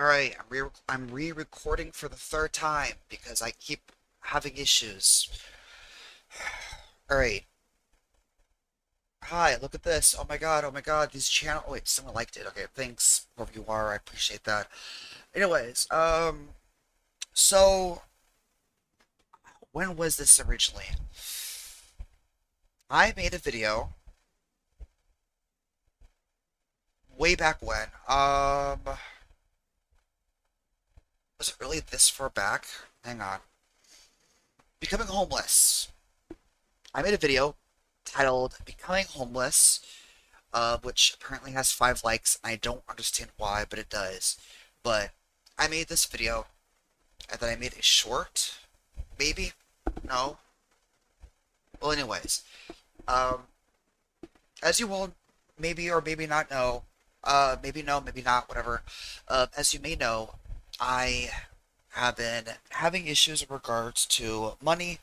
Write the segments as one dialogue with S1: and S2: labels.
S1: Alright, I'm re-recording for the third time because I keep having issues. Alright. Hi, look at this. Oh my god, these channel. Wait, someone liked it. Okay, thanks, whoever you are. I appreciate that. Anyways, so when was this originally? I made a video way back when. Was it really this far back? Hang on. Becoming homeless. I made a video titled Becoming Homeless, which apparently has 5 likes. I don't understand why, but it does. But I made this video, and then I made a short, maybe? No? Well, anyways, um, as you will maybe or maybe not know, maybe no, maybe not, whatever. As you may know, I have been having issues in regards to money,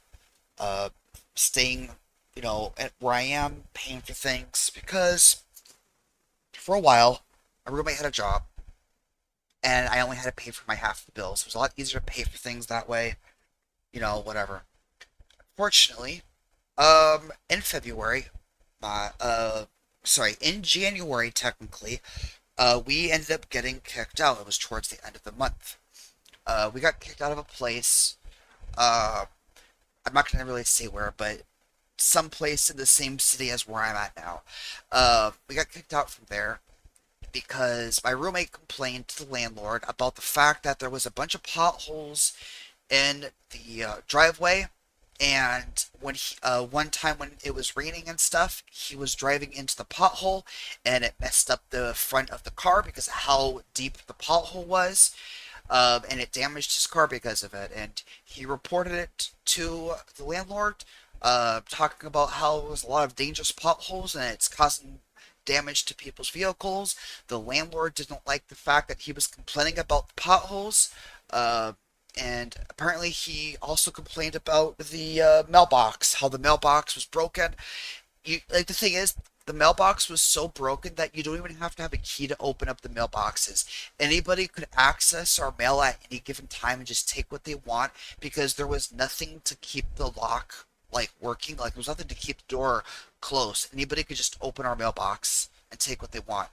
S1: uh, staying, at where I am, paying for things, because for a while, my roommate had a job, and I only had to pay for my half of the bills. It was a lot easier to pay for things that way, whatever. Fortunately, in February, uh, uh, in January technically, we ended up getting kicked out. It was towards the end of the month. We got kicked out of a place. Uh, I'm not gonna really say where, but some place in the same city as where I'm at now. We got kicked out from there because my roommate complained to the landlord about the fact that there was a bunch of potholes in the driveway. And one time when it was raining and stuff, he was driving into the pothole, and it messed up the front of the car because of how deep the pothole was, and it damaged his car because of it. And he reported it to the landlord, talking about how there was a lot of dangerous potholes and it's causing damage to people's vehicles. The landlord didn't like the fact that he was complaining about the potholes. Uh, and apparently, he also complained about the mailbox, how the mailbox was broken. The thing is, the mailbox was so broken that you don't even have to have a key to open up the mailboxes. Anybody could access our mail at any given time and just take what they want because there was nothing to keep the lock working. Like there was nothing to keep the door closed. Anybody could just open our mailbox and take what they want.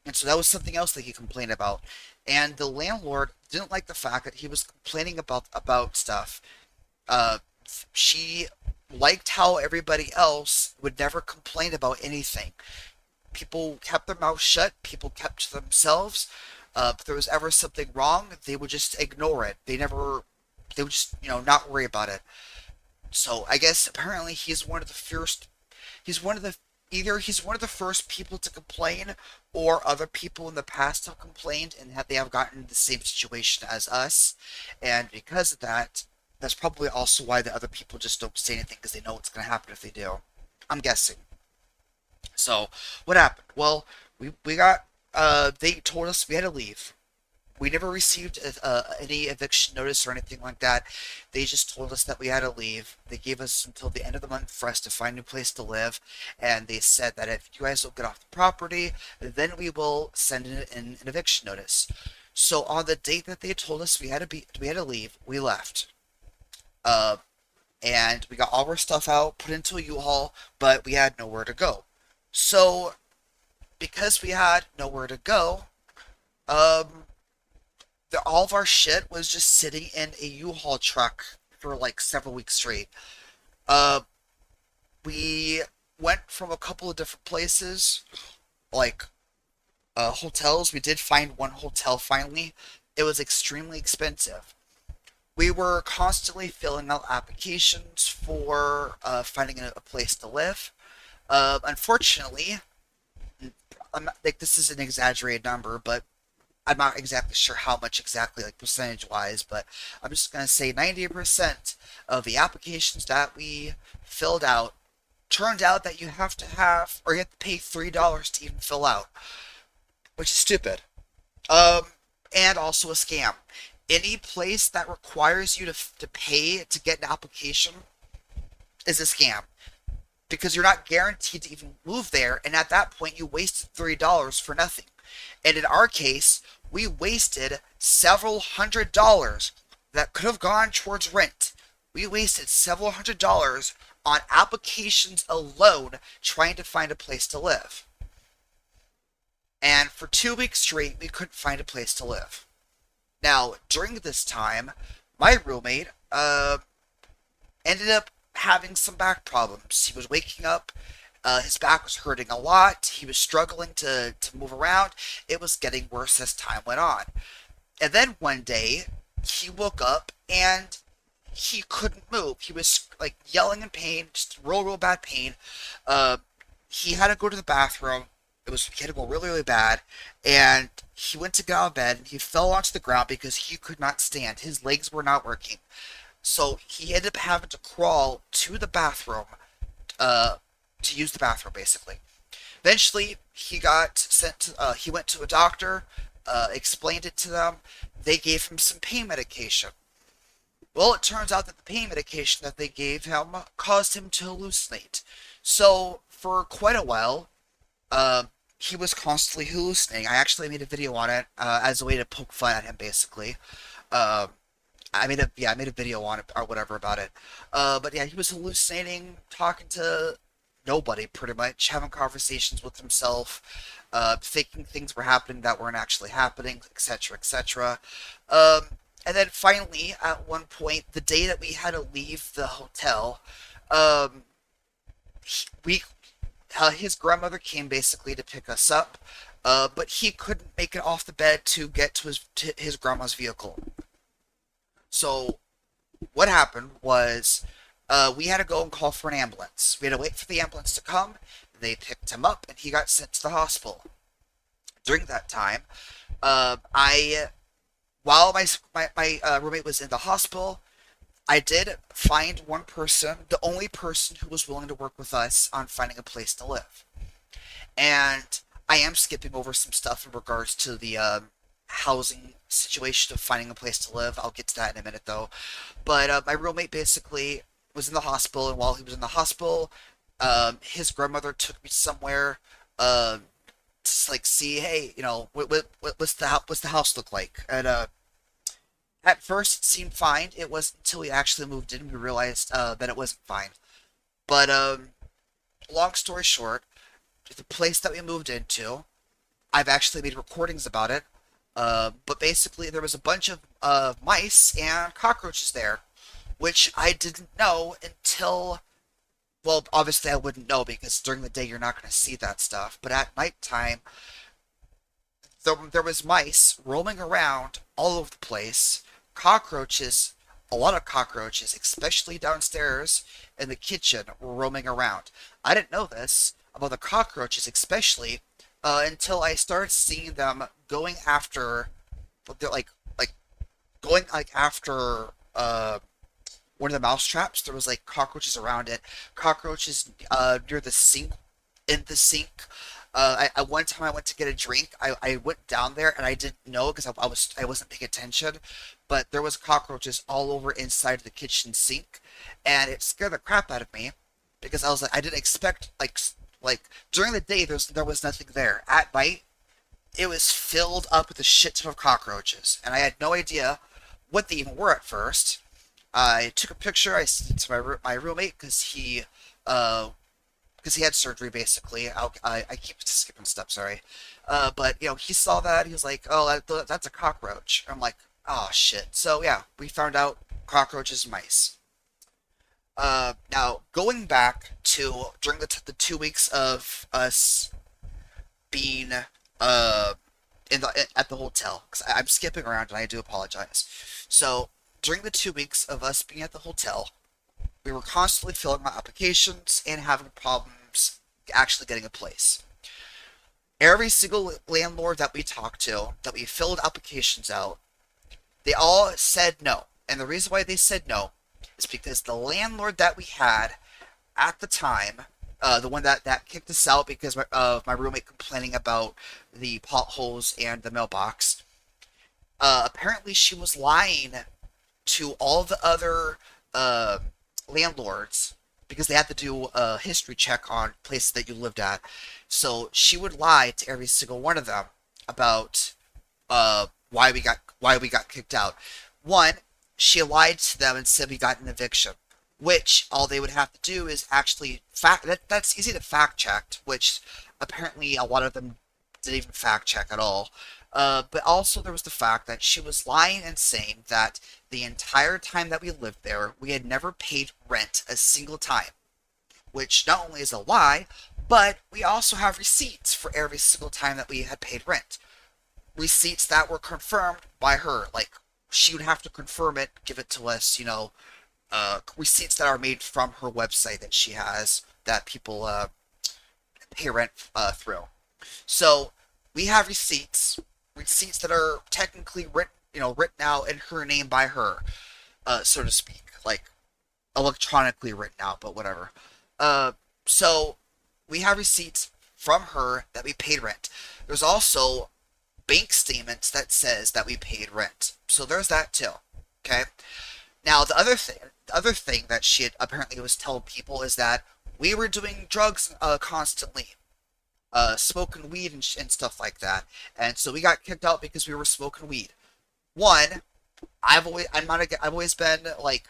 S1: And so that was something else that he complained about. And the landlord didn't like the fact that he was complaining about stuff. Uh, she liked how everybody else would never complain about anything. People kept their mouths shut. People kept to themselves. If there was ever something wrong, they would just ignore it. They would just, not worry about it. So I guess apparently he's one of the first. He's one of the Either he's one of the first people to complain, or other people in the past have complained and that they have gotten in the same situation as us. And because of that, that's probably also why the other people just don't say anything because they know what's going to happen if they do. I'm guessing. So, what happened? Well, we got, they told us we had to leave. We never received any eviction notice or anything like that. They just told us that we had to leave. They gave us until the end of the month for us to find a new place to live, and they said that if you guys don't get off the property, then we will send in an eviction notice. So on the date that they told us we had to leave, we left. Uh, and we got all our stuff out, put into a U-Haul, but we had nowhere to go. So because we had nowhere to go, um, all of our shit was just sitting in a U-Haul truck for like several weeks straight. Uh, we went from a couple of different places, like hotels. We did find one hotel finally. It was extremely expensive. We were constantly filling out applications for finding a place to live. Unfortunately, I'm not, like this is an exaggerated number, but I'm not exactly sure how much exactly, like percentage wise, but I'm just gonna say 90% of the applications that we filled out turned out that you have to have, or you have to pay $3 to even fill out, which is stupid. Um, and also a scam. Any place that requires you to pay to get an application is a scam because you're not guaranteed to even move there, and at that point you wasted $3 for nothing. And in our case, We wasted several $100s that could have gone towards rent. We wasted several $100s on applications alone trying to find a place to live. And for 2 weeks straight, we couldn't find a place to live. Now, during this time, my roommate ended up having some back problems. He was waking up, his back was hurting a lot, he was struggling to move around. It was getting worse as time went on. And then one day, he woke up and he couldn't move. He was like yelling in pain, just real bad pain. Uh, he had to go to the bathroom. He had to go really bad, and he went to get out of bed. And he fell onto the ground because he could not stand. His legs were not working, so he ended up having to crawl to the bathroom, uh, to use the bathroom basically. Eventually, he got sent. He went to a doctor, explained it to them. They gave him some pain medication. Well, it turns out that the pain medication that they gave him caused him to hallucinate. So, for quite a while, he was constantly hallucinating. I actually made a video on it as a way to poke fun at him, basically. Uh, I made a video on it or whatever about it. But yeah, he was hallucinating, talking to nobody pretty much, having conversations with himself, thinking things were happening that weren't actually happening, etc., etc. Um, and then finally, at one point, the day that we had to leave the hotel, um, we his grandmother came basically to pick us up, but he couldn't make it off the bed to get to his grandma's vehicle. So what happened was we had to go and call for an ambulance. We had to wait for the ambulance to come. They picked him up, and he got sent to the hospital. During that time, I while my roommate was in the hospital, I did find one person, the only person who was willing to work with us on finding a place to live. And I am skipping over some stuff in regards to the housing situation of finding a place to live. I'll get to that in a minute though. But my roommate basically was in the hospital, and while he was in the hospital, his grandmother took me somewhere to like see, hey, what's the house look like? And at first it seemed fine. It wasn't until we actually moved in we realized that it wasn't fine. But long story short, the place that we moved into, I've actually made recordings about it. But basically, there was a bunch of mice and cockroaches there, which I didn't know until, well, obviously I wouldn't know because during the day you're not going to see that stuff. But at nighttime, there was mice roaming around all over the place, cockroaches, a lot of cockroaches, especially downstairs in the kitchen, were roaming around. I didn't know this about the cockroaches, especially until I started seeing them going after, they're like going like after one of the mouse traps. There was like cockroaches around it, cockroaches near the sink, in the sink. One time I went to get a drink. I went down there and I didn't know because I wasn't paying attention, but there was cockroaches all over inside the kitchen sink, and it scared the crap out of me because I was like I didn't expect like during the day there was nothing there. At night it was filled up with a shit ton of cockroaches, and I had no idea what they even were at first. I took a picture. I sent it to my roommate uh because he had surgery basically. I keep skipping steps, sorry. But he saw that. He was like, "Oh, that's a cockroach." I'm like, "Oh shit." So yeah, we found out cockroaches and mice. Now going back to during the 2 weeks of us being uh in the at the hotel, because I'm skipping around and I do apologize. So during the 2 weeks of us being at the hotel, we were constantly filling out applications and having problems actually getting a place. Every single landlord that we talked to, that we filled applications out, they all said no. And the reason why they said no is because the landlord that we had at the time, the one that kicked us out because of my roommate complaining about the potholes and the mailbox, apparently she was lying to all the other uh, landlords because they had to do a history check on places that you lived at. So she would lie to every single one of them about why we got kicked out. One, she lied to them and said we got an eviction, which all they would have to do is actually that's easy to fact check, which apparently a lot of them didn't even fact check at all. But also there was the fact that she was lying and saying that the entire time that we lived there, we had never paid rent a single time, which not only is a lie, but we also have receipts for every single time that we had paid rent. Receipts that were confirmed by her. Like, she would have to confirm it, give it to us, receipts that are made from her website that she has that people pay rent through. So we have receipts that are technically written out in her name by her, so to speak, like electronically written out, but whatever. So we have receipts from her that we paid rent. There's also bank statements that says that we paid rent. So there's that too. Okay. Now the other thing that she had apparently was telling people is that we were doing drugs constantly, smoking weed and stuff like that, and so we got kicked out because we were smoking weed. One, I've always been like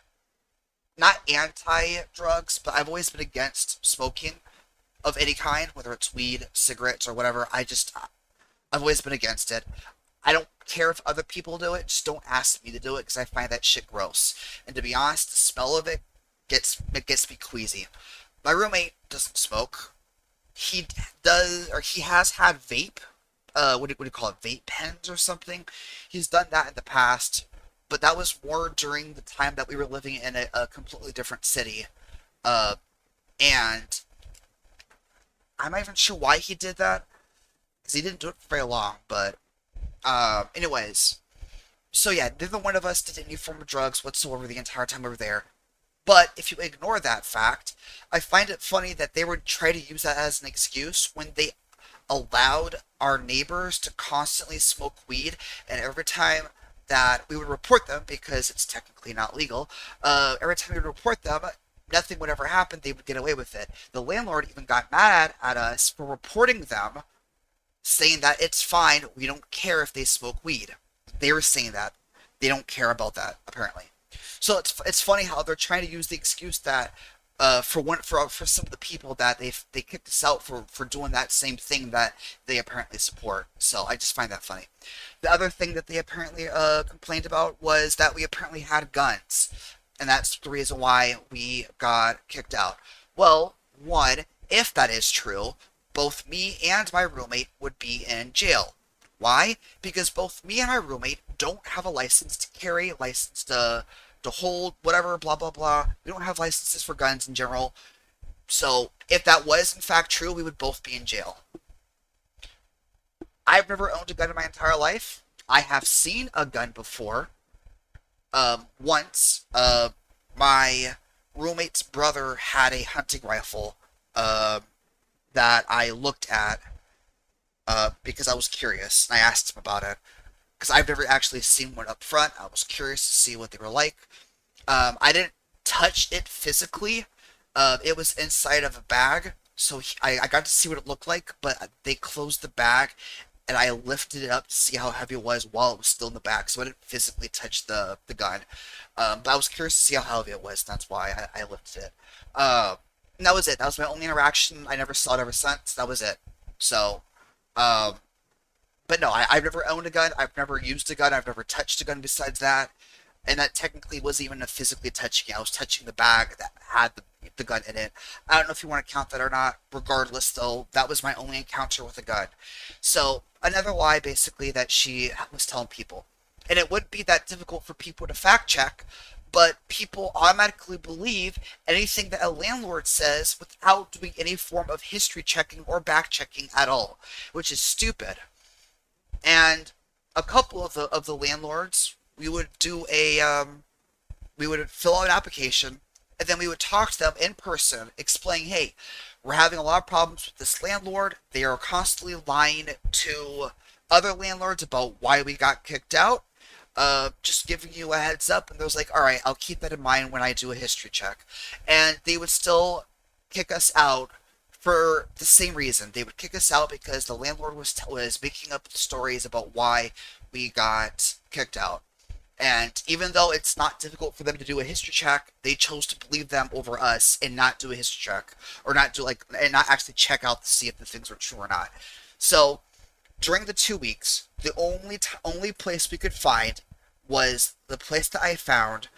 S1: not anti drugs, but I've always been against smoking of any kind, whether it's weed, cigarettes, or whatever. I've always been against it. I don't care if other people do it. Just don't ask me to do it because I find that shit gross. And to be honest, the smell of it gets me queasy. My roommate doesn't smoke. He does, or he has had vape. What do you call it? Vape pens or something. He's done that in the past, but that was more during the time that we were living in a completely different city. Uh, and I'm not even sure why he did that because he didn't do it for very long. But anyways, so yeah, neither one of us did any form of drugs whatsoever the entire time we were there. But if you ignore that fact, I find it funny that they would try to use that as an excuse when they allowed our neighbors to constantly smoke weed, and every time that we would report them, because it's technically not legal, every time we would report them, nothing would ever happen. They would get away with it. The landlord even got mad at us for reporting them, saying that it's fine, we don't care if they smoke weed. They were saying that. They don't care about that, apparently. So it's funny how they're trying to use the excuse that for some of the people that they kicked us out for doing that same thing that they apparently support. So I just find that funny. The other thing that they apparently complained about was that we apparently had guns, and that's the reason why we got kicked out. Well, one, if that is true, both me and my roommate would be in jail. Why? Because both me and my roommate don't have a license to carry, license to hold, whatever, blah blah blah. We don't have licenses for guns in general. So if that was in fact true, we would both be in jail. I've never owned a gun in my entire life. I have seen a gun before. Once, my roommate's brother had a hunting rifle that I looked at because I was curious. And I asked him about it because I've never actually seen one up front. I was curious to see what they were like. I didn't touch it physically. It was inside of a bag, so I got to see what it looked like, but they closed the bag, and I lifted it up to see how heavy it was while it was still in the bag, so I didn't physically touch the gun. But I was curious to see how heavy it was, and that's why I lifted it. And that was it. That was my only interaction. I never saw it ever since. That was it. So, um, but no, I've never owned a gun. I've never used a gun. I've never touched a gun besides that. And that technically wasn't even a physically touching it. I was touching the bag that had the gun in it. I don't know if you want to count that or not. Regardless, though, that was my only encounter with a gun. So, another lie, basically, that she was telling people. And it wouldn't be that difficult for people to fact check, but people automatically believe anything that a landlord says without doing any form of history checking or back checking at all, which is stupid. And a couple of the landlords, we would do we would fill out an application, and then we would talk to them in person, explaining, hey, we're having a lot of problems with this landlord. They are constantly lying to other landlords about why we got kicked out. Just giving you a heads up. And they was like, all right, I'll keep that in mind when I do a history check. And they would still kick us out for the same reason. They would kick us out because the landlord was making up stories about why we got kicked out. And even though it's not difficult for them to do a history check, they chose to believe them over us and not do a history check, or not do like, and not actually check out to see if the things were true or not. So during the 2 weeks, the only place we could find was the place that I found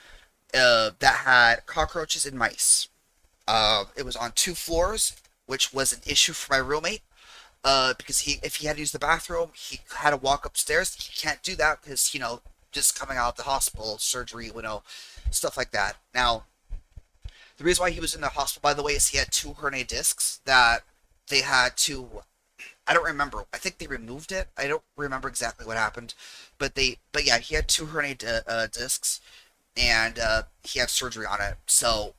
S1: that had cockroaches and mice. It was on 2 floors, which was an issue for my roommate. Because if he had to use the bathroom, he had to walk upstairs. He can't do that because just coming out of the hospital, surgery, stuff like that. Now, the reason why he was in the hospital, by the way, is he had 2 herniated discs that they had to. I don't remember. I think they removed it. I don't remember exactly what happened, but yeah, he had 2 herniated discs, and he had surgery on it. So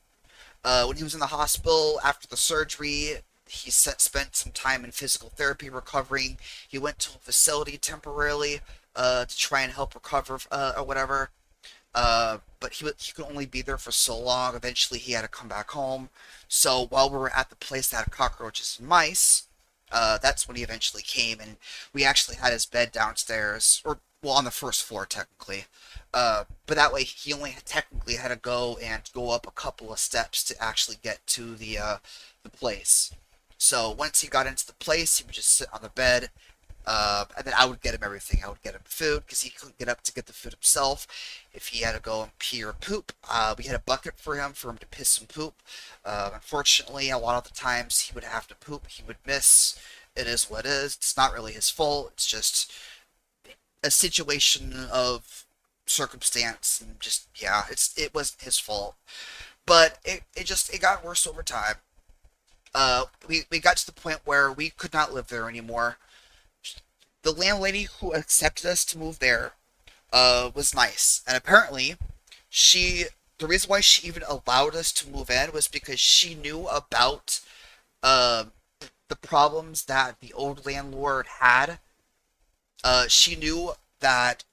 S1: when he was in the hospital after the surgery, he spent some time in physical therapy recovering. He went to a facility temporarily to try and help recover or whatever. But he could only be there for so long. Eventually, he had to come back home. So while we were at the place that had cockroaches and mice, that's when he eventually came, and we actually had his bed downstairs, or well, on the first floor technically. But that way, he only technically had to go up a couple of steps to actually get to the place. So once he got into the place, he would just sit on the bed, and then I would get him everything. I would get him food because he couldn't get up to get the food himself. If he had to go and pee or poop, we had a bucket for him to piss and poop. Unfortunately, a lot of the times he would have to poop. He would miss. It is what it is. It's not really his fault. It's just a situation of circumstance, and just yeah, it wasn't his fault. But it got worse over time. We got to the point where we could not live there anymore. The landlady who accepted us to move there was nice, and apparently the reason why she even allowed us to move in was because she knew about uh, the problems that the old landlord had. She knew that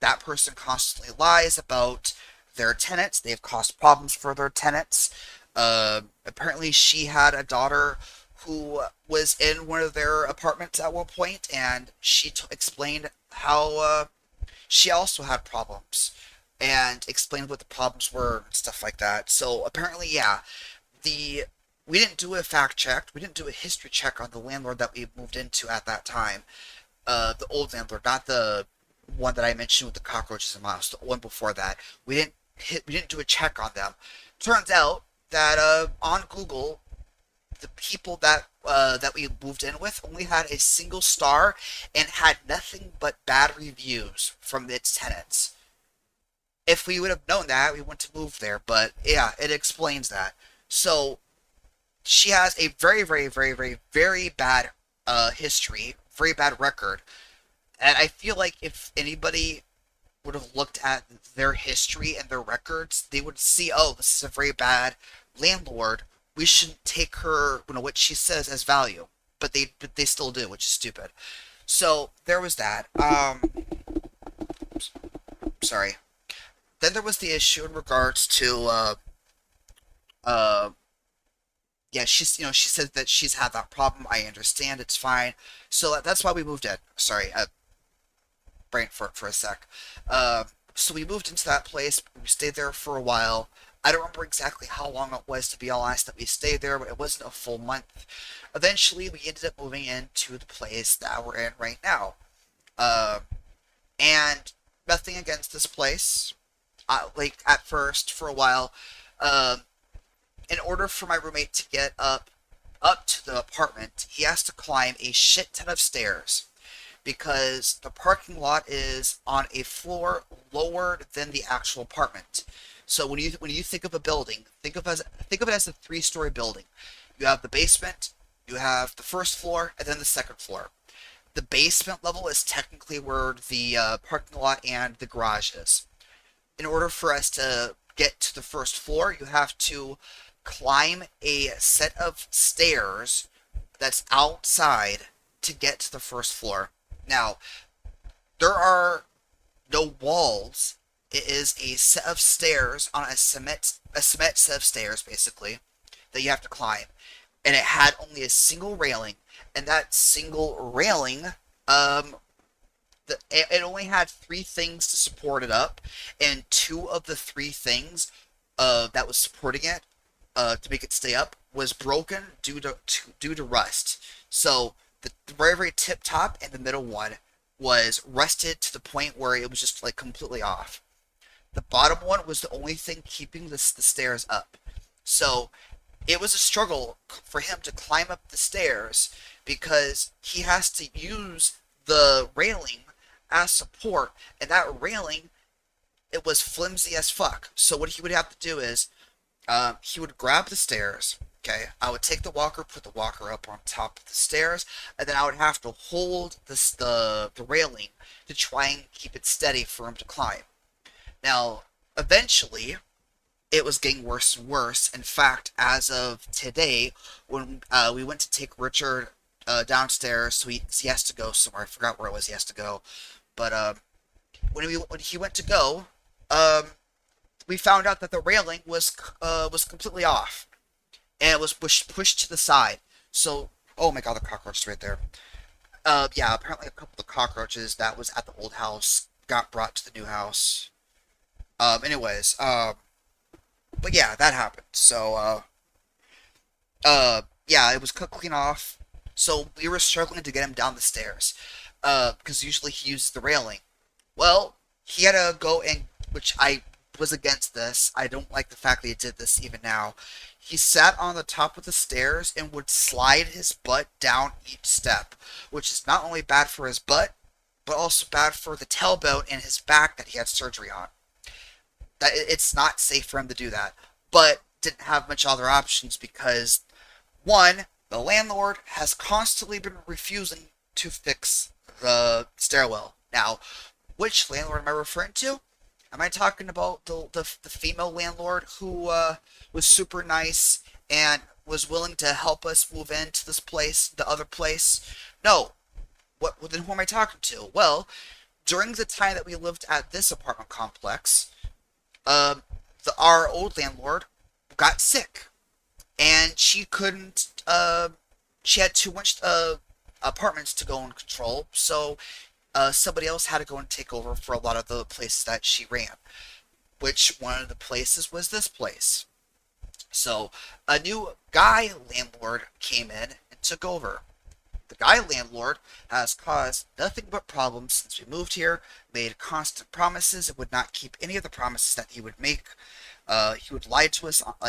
S1: that person constantly lies about their tenants. They've caused problems for their tenants. Apparently, she had a daughter who was in one of their apartments at one point, and she explained how she also had problems and explained what the problems were and stuff like that. So apparently, yeah, the we didn't do a fact check. We didn't do a history check on the landlord that we moved into at that time. The old landlord, not the one that I mentioned with the cockroaches and mice. The one before that, we didn't do a check on them. Turns out that on Google, the people that we moved in with only had a single star and had nothing but bad reviews from its tenants. If we would have known that, we wouldn't have moved there. But yeah, it explains that. So she has a very, very, very, very, very bad history, very bad record, and I feel like if anybody would have looked at their history and their records, they would see, oh, this is a very bad landlord. We shouldn't take her, what she says as value, but they still do, which is stupid. So there was that. Sorry. Then there was the issue in regards to uh yeah, she said that she's had that problem. I understand, it's fine. So that's why we moved in. Sorry, brain for a sec. So we moved into that place. We stayed there for a while. I don't remember exactly how long it was, to be honest, that we stayed there, but it wasn't a full month. Eventually, we ended up moving into the place that we're in right now. Um, and nothing against this place. Like at first, for a while, um, in order for my roommate to get up to the apartment, he has to climb a shit ton of stairs because the parking lot is on a floor lower than the actual apartment. So when you think of a building, think of it as a three-story building. You have the basement, you have the first floor, and then the second floor. The basement level is technically where the parking lot and the garage is. In order for us to get to the first floor, you have to climb a set of stairs that's outside to get to the first floor. Now, there are no walls. It is a set of stairs on a cement set of stairs, basically, that you have to climb. And it had only a single railing, and that single railing um It only had three things to support it up, and two of the three things that was supporting it to make it stay up was broken due to rust. So the very tip top and the middle one was rusted to the point where it was just like completely off. The bottom one was the only thing keeping the stairs up. So it was a struggle for him to climb up the stairs because he has to use the railing as support, and that railing, it was flimsy as fuck. So what he would have to do is he would grab the stairs. Okay, I would take the walker, put the walker up on top of the stairs, and then I would have to hold the railing to try and keep it steady for him to climb. Now, eventually, it was getting worse and worse. In fact, as of today, when we went to take Richard downstairs, so he has to go somewhere. I forgot where it was he has to go, but when he went to go, um, we found out that the railing was completely off, and it was pushed to the side. So, oh my god, the cockroach is right there. Yeah, apparently a couple of the cockroaches that was at the old house got brought to the new house. Anyways, but yeah, that happened. So, yeah, it was cut clean off. So we were struggling to get him down the stairs, because usually he uses the railing. Well, he had to go and, which I was against this. I don't like the fact that he did this even now. He sat on the top of the stairs and would slide his butt down each step, which is not only bad for his butt, but also bad for the tailbone and his back that he had surgery on. That it's not safe for him to do that. But didn't have much other options because one, the landlord has constantly been refusing to fix the stairwell. Now, which landlord am I referring to? Am I talking about the female landlord who was super nice and was willing to help us move into this place, the other place? No. What? Well, then who am I talking to? Well, during the time that we lived at this apartment complex, our old landlord got sick, and she couldn't. She had too much apartments to go and control, so somebody else had to go and take over for a lot of the places that she ran. Which one of the places was this place? So a new guy landlord came in and took over. The guy landlord has caused nothing but problems since we moved here, made constant promises and would not keep any of the promises that he would make. He would lie to us on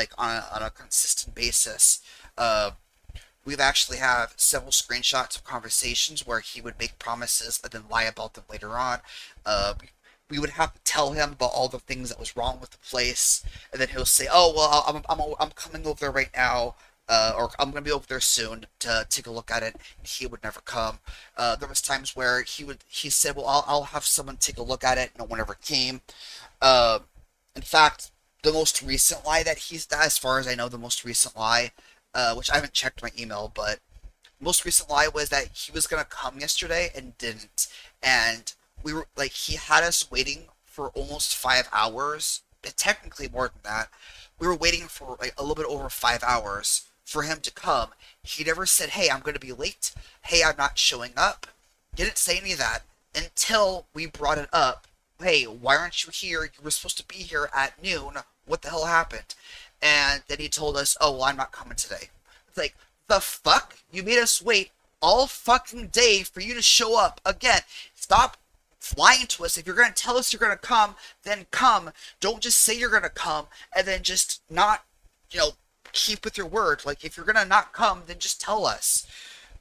S1: a consistent basis. We've actually have several screenshots of conversations where he would make promises and then lie about them later on. Uh, we would have to tell him about all the things that was wrong with the place, and then he'll say, "Oh well, I'm coming over there right now." Or I'm gonna be over there soon to take a look at it. He would never come. There was times where he said, "Well, I'll have someone take a look at it." No one ever came. Uh, in fact, the most recent lie that as far as I know, the most recent lie, which I haven't checked my email, but most recent lie was that he was gonna come yesterday and didn't, and we were like, he had us waiting for almost 5 hours, technically more than that. We were waiting for like a little bit over 5 hours for him to come. He never said, "Hey, I'm going to be late. Hey, I'm not showing up." Didn't say any of that until we brought it up. "Hey, why aren't you here? You were supposed to be here at noon. What the hell happened?" And then he told us, "Oh, well, I'm not coming today." It's like, the fuck? You made us wait all fucking day for you to show up again. Stop lying to us. If you're going to tell us you're going to come, then come. Don't just say you're going to come and then just not, you know, keep with your word. Like, if you're going to not come, then just tell us.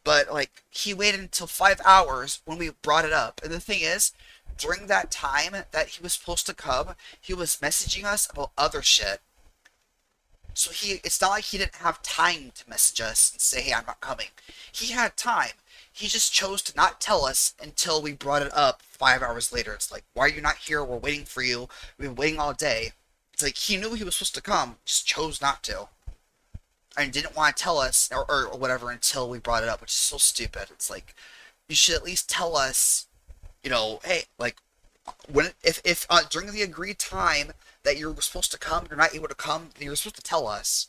S1: But, like, he waited until 5 hours when we brought it up. And the thing is, during that time that he was supposed to come, he was messaging us about other shit. So it's not like he didn't have time to message us and say, "Hey, I'm not coming." He had time. He just chose to not tell us until we brought it up 5 hours later. It's like, "Why are you not here? We're waiting for you. We've been waiting all day." It's like he knew he was supposed to come, just chose not to. And didn't want to tell us or whatever until we brought it up, which is so stupid. It's like, you should at least tell us, hey, like, when if during the agreed time that you're supposed to come, you're not able to come, then you're supposed to tell us.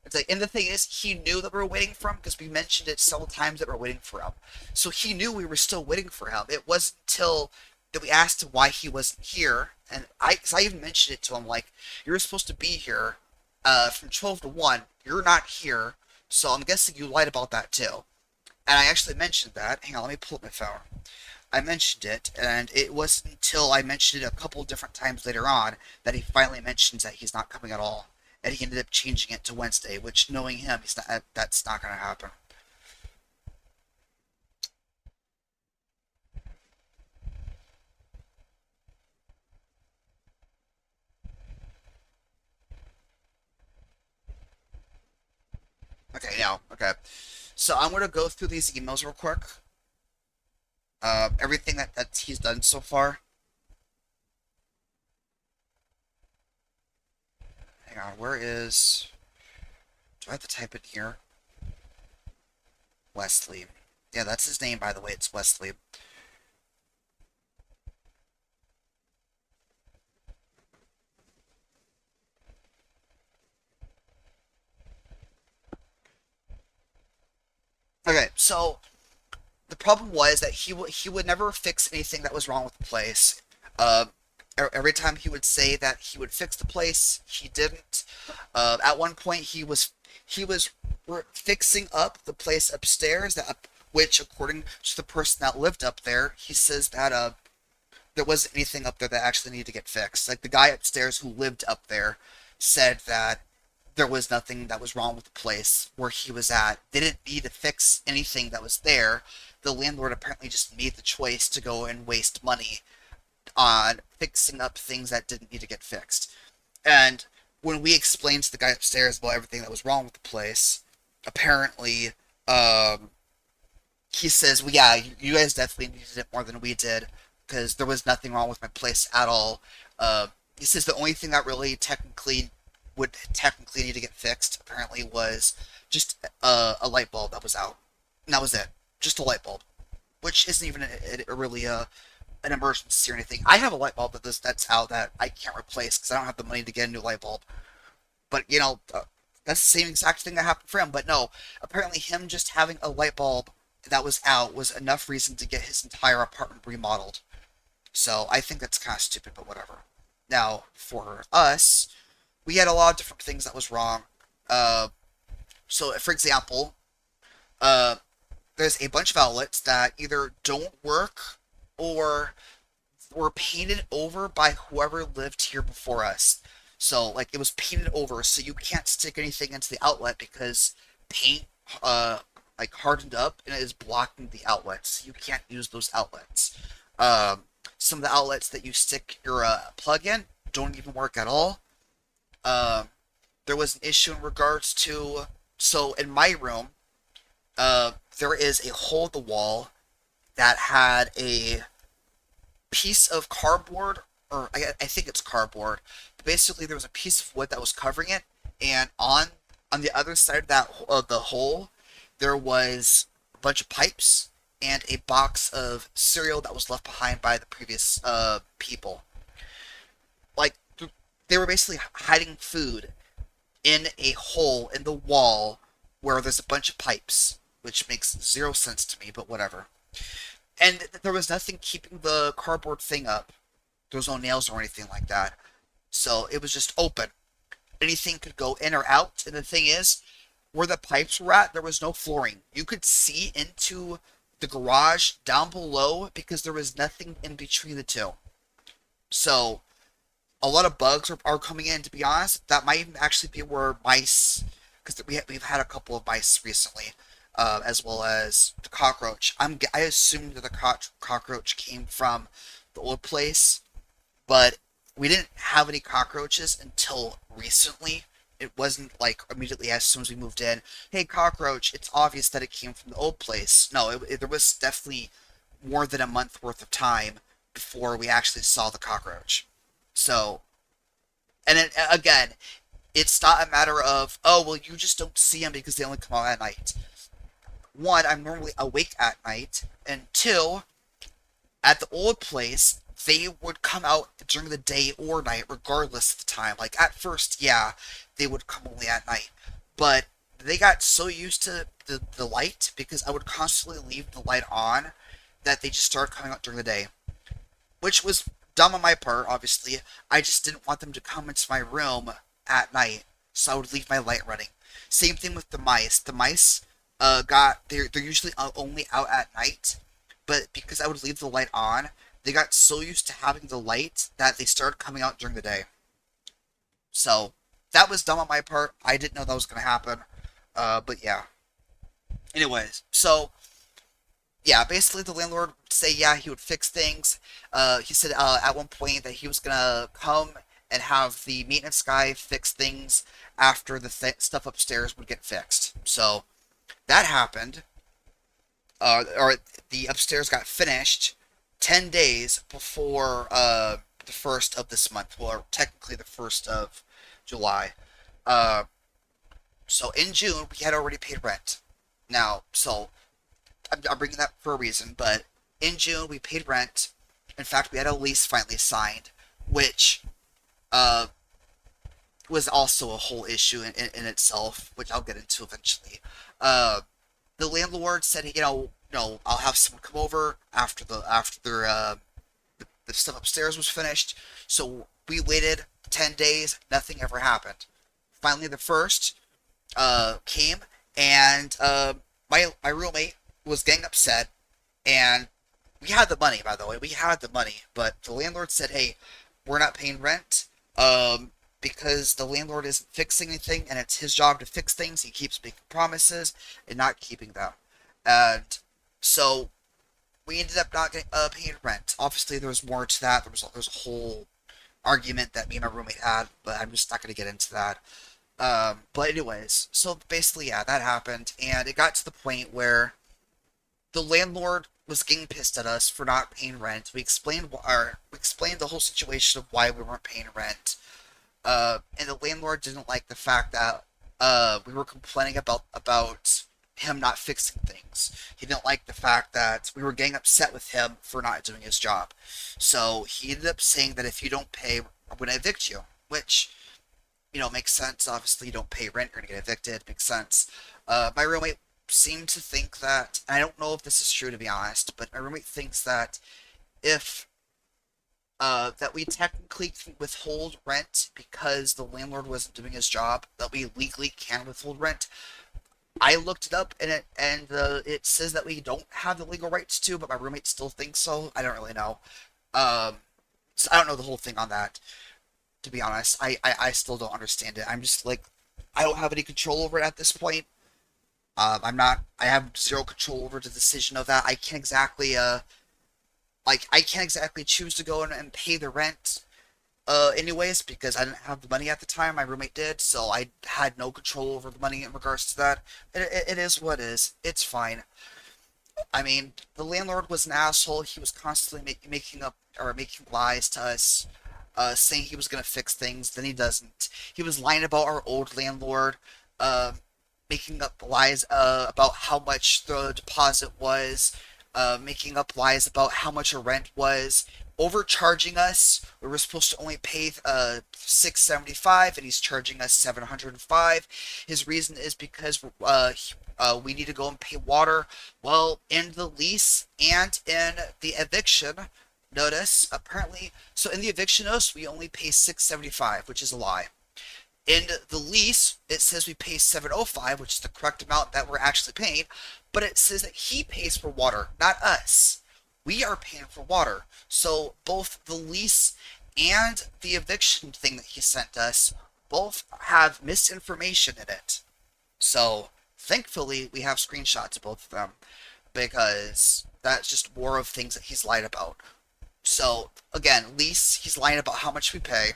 S1: It's like, and the thing is, he knew that we were waiting for him because we mentioned it several times that we are waiting for him. So he knew we were still waiting for him. It wasn't until that we asked him why he wasn't here, and cause I even mentioned it to him, like, you're supposed to be here, from 12 to 1. You're not here, so I'm guessing you lied about that too. And I actually mentioned that. Hang on, let me pull up my phone. I mentioned it, and it wasn't until I mentioned it a couple of different times later on that he finally mentions that he's not coming at all. And he ended up changing it to Wednesday, which, knowing him, that's not going to happen. Okay, now, okay. So I'm going to go through these emails real quick. Everything that he's done so far. Hang on, where is... Do I have to type it here? Wesley. Yeah, that's his name, by the way. It's Wesley. Okay, so the problem was that he would never fix anything that was wrong with the place. Uh, every time he would say that he would fix the place, he didn't. At one point, he was fixing up the place upstairs, that which, according to the person that lived up there, he says that there wasn't anything up there that actually needed to get fixed. Like, the guy upstairs who lived up there said that there was nothing that was wrong with the place where he was at. They didn't need to fix anything that was there. The landlord apparently just made the choice to go and waste money on fixing up things that didn't need to get fixed. And when we explained to the guy upstairs about everything that was wrong with the place, apparently, um, he says, well, yeah, you guys definitely needed it more than we did because there was nothing wrong with my place at all. He says the only thing that really technically need to get fixed apparently was just a light bulb that was out. And that was it. Just a light bulb, which isn't even really an emergency or anything. I have a light bulb that's out that I can't replace because I don't have the money to get a new light bulb. But that's the same exact thing that happened for him. But no, apparently him just having a light bulb that was out was enough reason to get his entire apartment remodeled. So I think that's kind of stupid, but whatever. Now, for us, we had a lot of different things that was wrong. Uh, so, for example, uh, there's a bunch of outlets that either don't work or were painted over by whoever lived here before us. So, like, it was painted over, so you can't stick anything into the outlet because paint, uh, like, hardened up and it is blocking the outlets. You can't use those outlets. Um, some of the outlets that you stick your plug in don't even work at all. Um, there was an issue in regards to, so in my room, there is a hole in the wall that had a piece of cardboard, or I think it's cardboard. But basically, there was a piece of wood that was covering it, and on the other side of that of the hole, there was a bunch of pipes and a box of cereal that was left behind by the previous people. Like, they were basically hiding food in a hole in the wall where there's a bunch of pipes, which makes zero sense to me, but whatever. And there was nothing keeping the cardboard thing up. There was no nails or anything like that. So it was just open. Anything could go in or out. And the thing is, where the pipes were at, there was no flooring. You could see into the garage down below because there was nothing in between the two. So a lot of bugs are coming in. To be honest, that might even actually be where mice, because we've had a couple of mice recently, as well as the cockroach. I assumed that the cockroach came from the old place, but we didn't have any cockroaches until recently. It wasn't like immediately as soon as we moved in, hey, cockroach, it's obvious that it came from the old place. No, there was definitely more than a month worth of time before we actually saw the cockroach. So, and then, again, it's not a matter of, oh, well, you just don't see them because they only come out at night. One, I'm normally awake at night, and two, at the old place, they would come out during the day or night, regardless of the time. Like, at first, yeah, they would come only at night. but they got so used to the light because I would constantly leave the light on that they just started coming out during the day, which was dumb on my part, obviously. I just didn't want them to come into my room at night, so I would leave my light running. Same thing with the mice. The mice they're usually only out at night, but because I would leave the light on, they got so used to having the light that they started coming out during the day. So that was dumb on my part. I didn't know that was gonna happen. But yeah. Anyways, so yeah, basically the landlord would say yeah he would fix things. He said at one point that he was gonna come and have the maintenance guy fix things after the stuff upstairs would get fixed. So that happened. Or the upstairs got finished 10 days before the first of this month. Well, technically the first of July. Uh, so in June we had already paid rent. Now, so I'm bringing that for a reason, but in June we paid rent. In fact, we had a lease finally signed, which uh, was also a whole issue in itself, which I'll get into eventually. Uh, the landlord said, no, I'll have someone come over after the stuff upstairs was finished. So we waited 10 days, nothing ever happened. Finally, the first came, and my roommate was getting upset, and we had the money, by the way. We had the money, but the landlord said, "Hey, we're not paying rent, because the landlord isn't fixing anything, and it's his job to fix things. He keeps making promises and not keeping them." And so we ended up not getting paying rent. Obviously, there was more to that. There was a whole argument that me and my roommate had, but I'm just not going to get into that. But anyways, so basically, yeah, that happened, and it got to the point where the landlord was getting pissed at us for not paying rent. We explained the whole situation of why we weren't paying rent. And the landlord didn't like the fact that we were complaining about him not fixing things. He didn't like the fact that we were getting upset with him for not doing his job. So he ended up saying that if you don't pay, I'm going to evict you, which makes sense. Obviously, you don't pay rent, you're gonna get evicted. Makes sense. My roommate seemed to think that, and I don't know if this is true to be honest, but my roommate thinks that if that we technically can withhold rent because the landlord wasn't doing his job, that we legally can withhold rent. I looked it up, and it says that we don't have the legal rights to, but my roommate still thinks so. I don't really know. Um, so I don't know the whole thing on that, to be honest. I still don't understand it. I'm just like, I don't have any control over it at this point. I have zero control over the decision of that. I can't exactly choose to go and pay the rent, anyways, because I didn't have the money at the time. My roommate did, so I had no control over the money in regards to that. It is what it is. It's fine. I mean, the landlord was an asshole. He was constantly making up or making lies to us, saying he was gonna fix things, then he doesn't. He was lying about our old landlord, uh, making up lies about how much the deposit was, making up lies about how much a rent was, overcharging us. We were supposed to only pay $675, and he's charging us $705. His reason is because we need to go and pay water. Well, in the lease and in the eviction notice, apparently, so in the eviction notice we only pay $675, which is a lie. In the lease, it says we pay $705, which is the correct amount that we're actually paying, but it says that he pays for water, not us. We are paying for water. So both the lease and the eviction thing that he sent us both have misinformation in it. So thankfully, we have screenshots of both of them because that's just more of things that he's lied about. So again, lease, he's lying about how much we pay,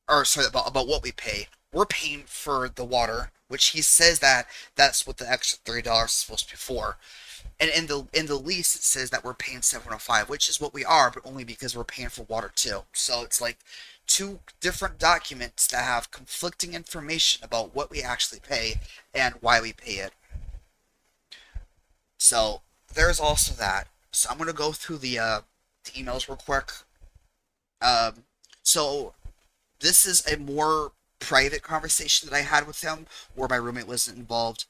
S1: or sorry, about what we pay. We're paying for the water, which he says that that's what the extra $30 is supposed to be for. And in the lease, it says that we're paying 705, which is what we are, but only because we're paying for water too. So it's like two different documents that have conflicting information about what we actually pay and why we pay it. So there's also that. So I'm gonna go through the emails real quick. Um, so this is a more private conversation that I had with him where my roommate wasn't involved.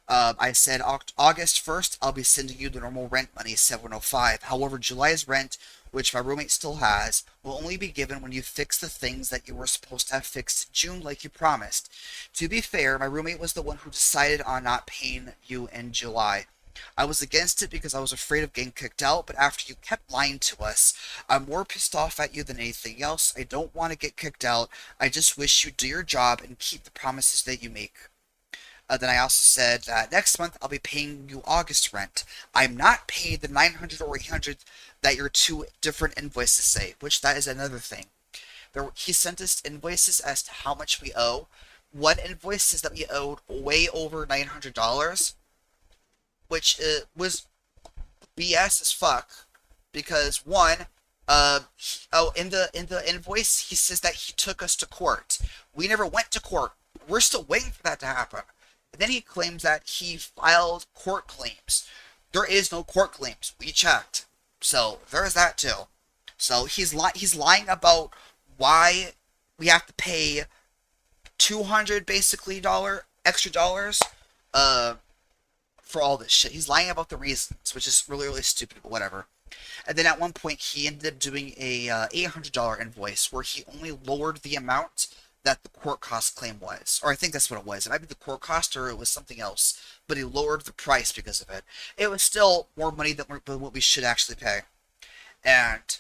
S1: I said August 1st, I'll be sending you the normal rent money, 705. However, July's rent, which my roommate still has, will only be given when you fix the things that you were supposed to have fixed in June like you promised. To be fair, my roommate was the one who decided on not paying you in July. I was against it because I was afraid of getting kicked out, but after you kept lying to us, I'm more pissed off at you than anything else. I don't want to get kicked out. I just wish you'd do your job and keep the promises that you make. Then I also said that next month I'll be paying you August rent. I'm not paid the 900 or 800 that your two different invoices say, which that is another thing. He sent us invoices as to how much we owe. One invoice is that we owed way over $900, which was BS as fuck. Because one, in the invoice he says that he took us to court. We never went to court. We're still waiting for that to happen. And then he claims that he filed court claims. There is no court claims. We checked. So there's that too. So he's lying about why we have to pay 200 basically extra dollars uh for all this shit. He's lying about the reasons, which is really really stupid, but whatever. And then at one point he ended up doing a $800 invoice where he only lowered the amount that the court cost claim was. Or I think that's what it was. It might be the court cost or it was something else. But he lowered the price because of it. It was still more money than what we should actually pay. And,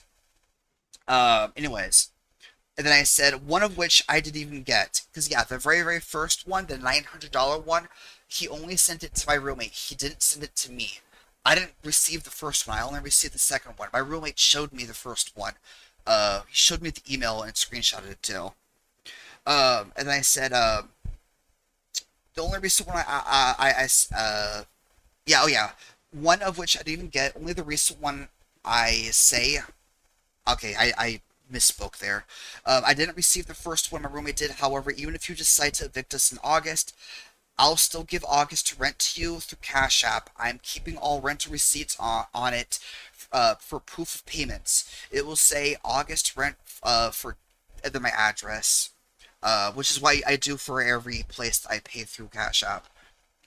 S1: anyways. And then I said, one of which I didn't even get. Because, yeah, the very, very first one, the $900 one, he only sent it to my roommate. He didn't send it to me. I didn't receive the first one. I only received the second one. My roommate showed me the first one. He showed me the email and screenshotted it too. And then I said, the only recent one yeah, oh yeah, one of which I didn't even get. Only the recent one I say. Okay, I misspoke there. I didn't receive the first one. My roommate did. However, even if you decide to evict us in August, I'll still give August rent to you through Cash App. I'm keeping all rental receipts on it for proof of payments. It will say August rent for my address. Which is why I do for every place that I pay through Cash App.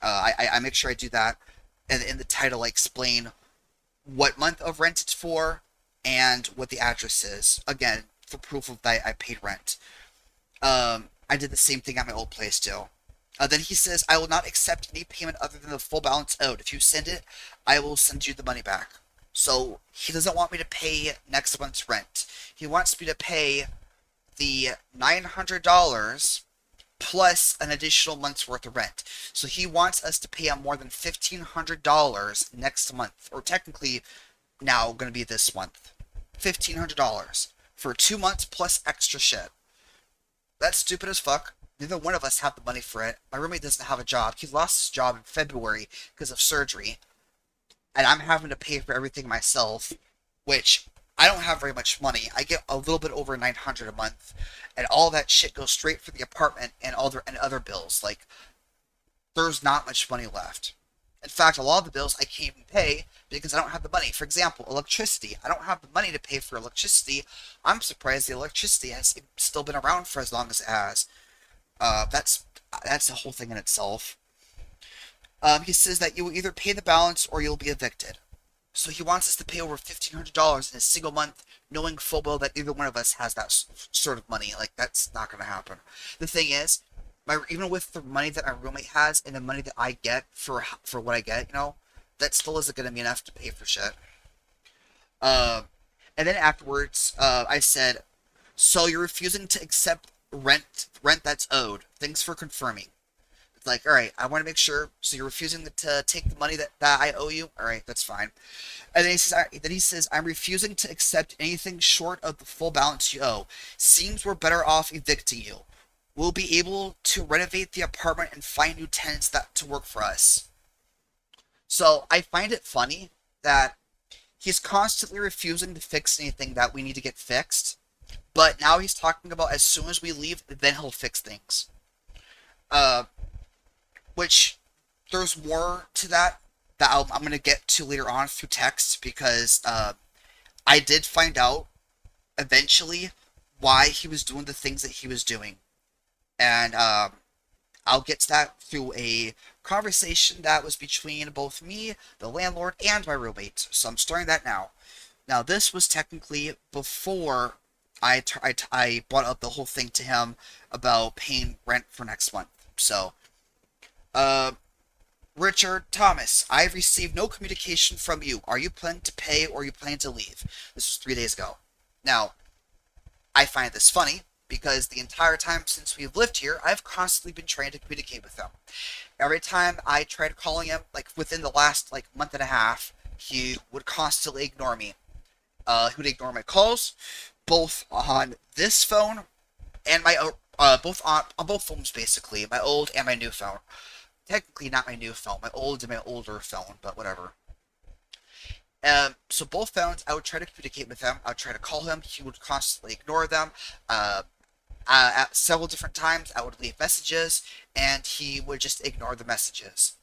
S1: I make sure I do that, and in the title I explain what month of rent it's for and what the address is. Again, for proof of that I paid rent. I did the same thing at my old place too. Then he says, I will not accept any payment other than the full balance owed. If you send it, I will send you the money back. So he doesn't want me to pay next month's rent. He wants me to pay the $900 plus an additional month's worth of rent. So he wants us to pay him more than $1,500 next month, or technically now going to be this month. $1,500 for 2 months plus extra shit. That's stupid as fuck. Neither one of us have the money for it. My roommate doesn't have a job. He lost his job in February because of surgery. And I'm having to pay for everything myself, which I don't have very much money. I get a little bit over 900 a month, and all that shit goes straight for the apartment and other bills. Like, there's not much money left. In fact, a lot of the bills I can't even pay because I don't have the money. For example, electricity. I don't have the money to pay for electricity. I'm surprised the electricity has still been around for as long as it has. That's a whole thing in itself. He says that you will either pay the balance or you'll be evicted. So he wants us to pay over $1,500 in a single month, knowing full well that neither one of us has that sort of money. Like, that's not going to happen. The thing is, even with the money that my roommate has and the money that I get for what I get, that still isn't going to be enough to pay for shit. And then afterwards, I said, so you're refusing to accept rent that's owed. Thanks for confirming. It's like, all right, I want to make sure. So you're refusing to take the money that I owe you. All right, that's fine. And then he says, I'm refusing to accept anything short of the full balance you owe. Seems we're better off evicting you. We'll be able to renovate the apartment and find new tenants to work for us. So I find it funny that he's constantly refusing to fix anything that we need to get fixed. But now he's talking about as soon as we leave, then he'll fix things. Uh, which there's more to that I'm going to get to later on through text because I did find out eventually why he was doing the things that he was doing. And I'll get to that through a conversation that was between both me, the landlord, and my roommate. So I'm starting that now. Now, this was technically before I brought up the whole thing to him about paying rent for next month. So, uh, Richard Thomas, I've received no communication from you. Are you planning to pay or are you planning to leave? This was 3 days ago. Now, I find this funny because the entire time since we've lived here, I've constantly been trying to communicate with him. Every time I tried calling him, like within the last like month and a half, he would constantly ignore me. He would ignore my calls, both on this phone and my both on both phones basically, my old and my new phone. Technically not my new phone, my old and my older phone, but whatever. So both phones, I would try to communicate with him. I would try to call him. He would constantly ignore them. Uh, at several different times, I would leave messages, and he would just ignore the messages.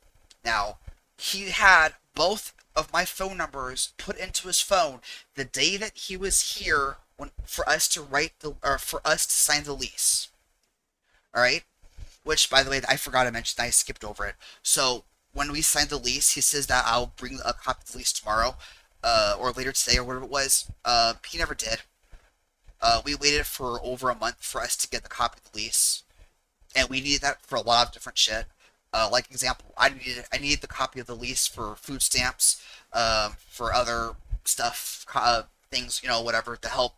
S1: Now, he had both of my phone numbers put into his phone the day that he was here for us to write the or for us to sign the lease. All right, which by the way, I forgot to mention. I skipped over it. So when we signed the lease, he says that I'll bring a copy of the lease tomorrow, or later today, or whatever it was. He never did. We waited for over a month for us to get the copy of the lease, and we needed that for a lot of different shit. Like example, I needed the copy of the lease for food stamps, for other stuff, things, whatever to help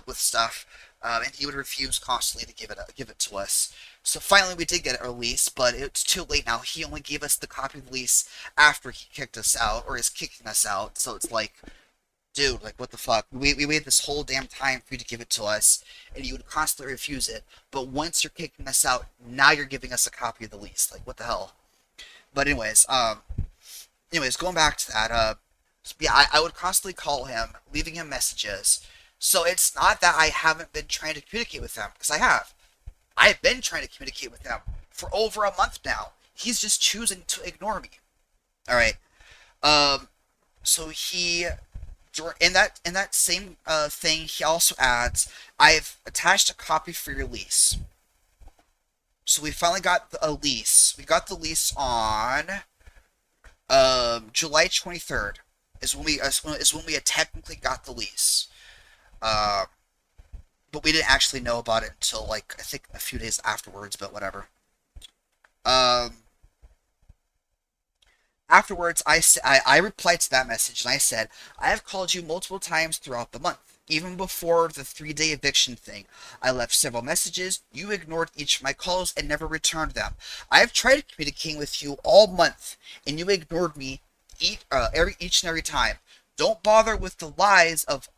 S1: with stuff. And he would refuse constantly to give it to us. So finally, we did get a lease, but it's too late now. He only gave us the copy of the lease after he kicked us out, or is kicking us out. So it's like, dude, like, what the fuck? We waited this whole damn time for you to give it to us, and you would constantly refuse it. But once you're kicking us out, now you're giving us a copy of the lease. Like, what the hell? But anyways, going back to that, yeah, I would constantly call him, leaving him messages. So it's not that I haven't been trying to communicate with him, because I have. I've been trying to communicate with him for over a month now. He's just choosing to ignore me. All right. Um. So he in that same thing, he also adds, "I've attached a copy for your lease." So we finally got a lease. We got the lease on July 23rd. Is when we had technically got the lease. Uh, but we didn't actually know about it until like I think a few days afterwards. But whatever. Um, Afterwards, I replied to that message and I said, I have called you multiple times throughout the month. Even before the 3-day eviction thing, I left several messages. You ignored each of my calls and never returned them. I have tried communicating with you all month, and you ignored me each and every time. Don't bother with the lies of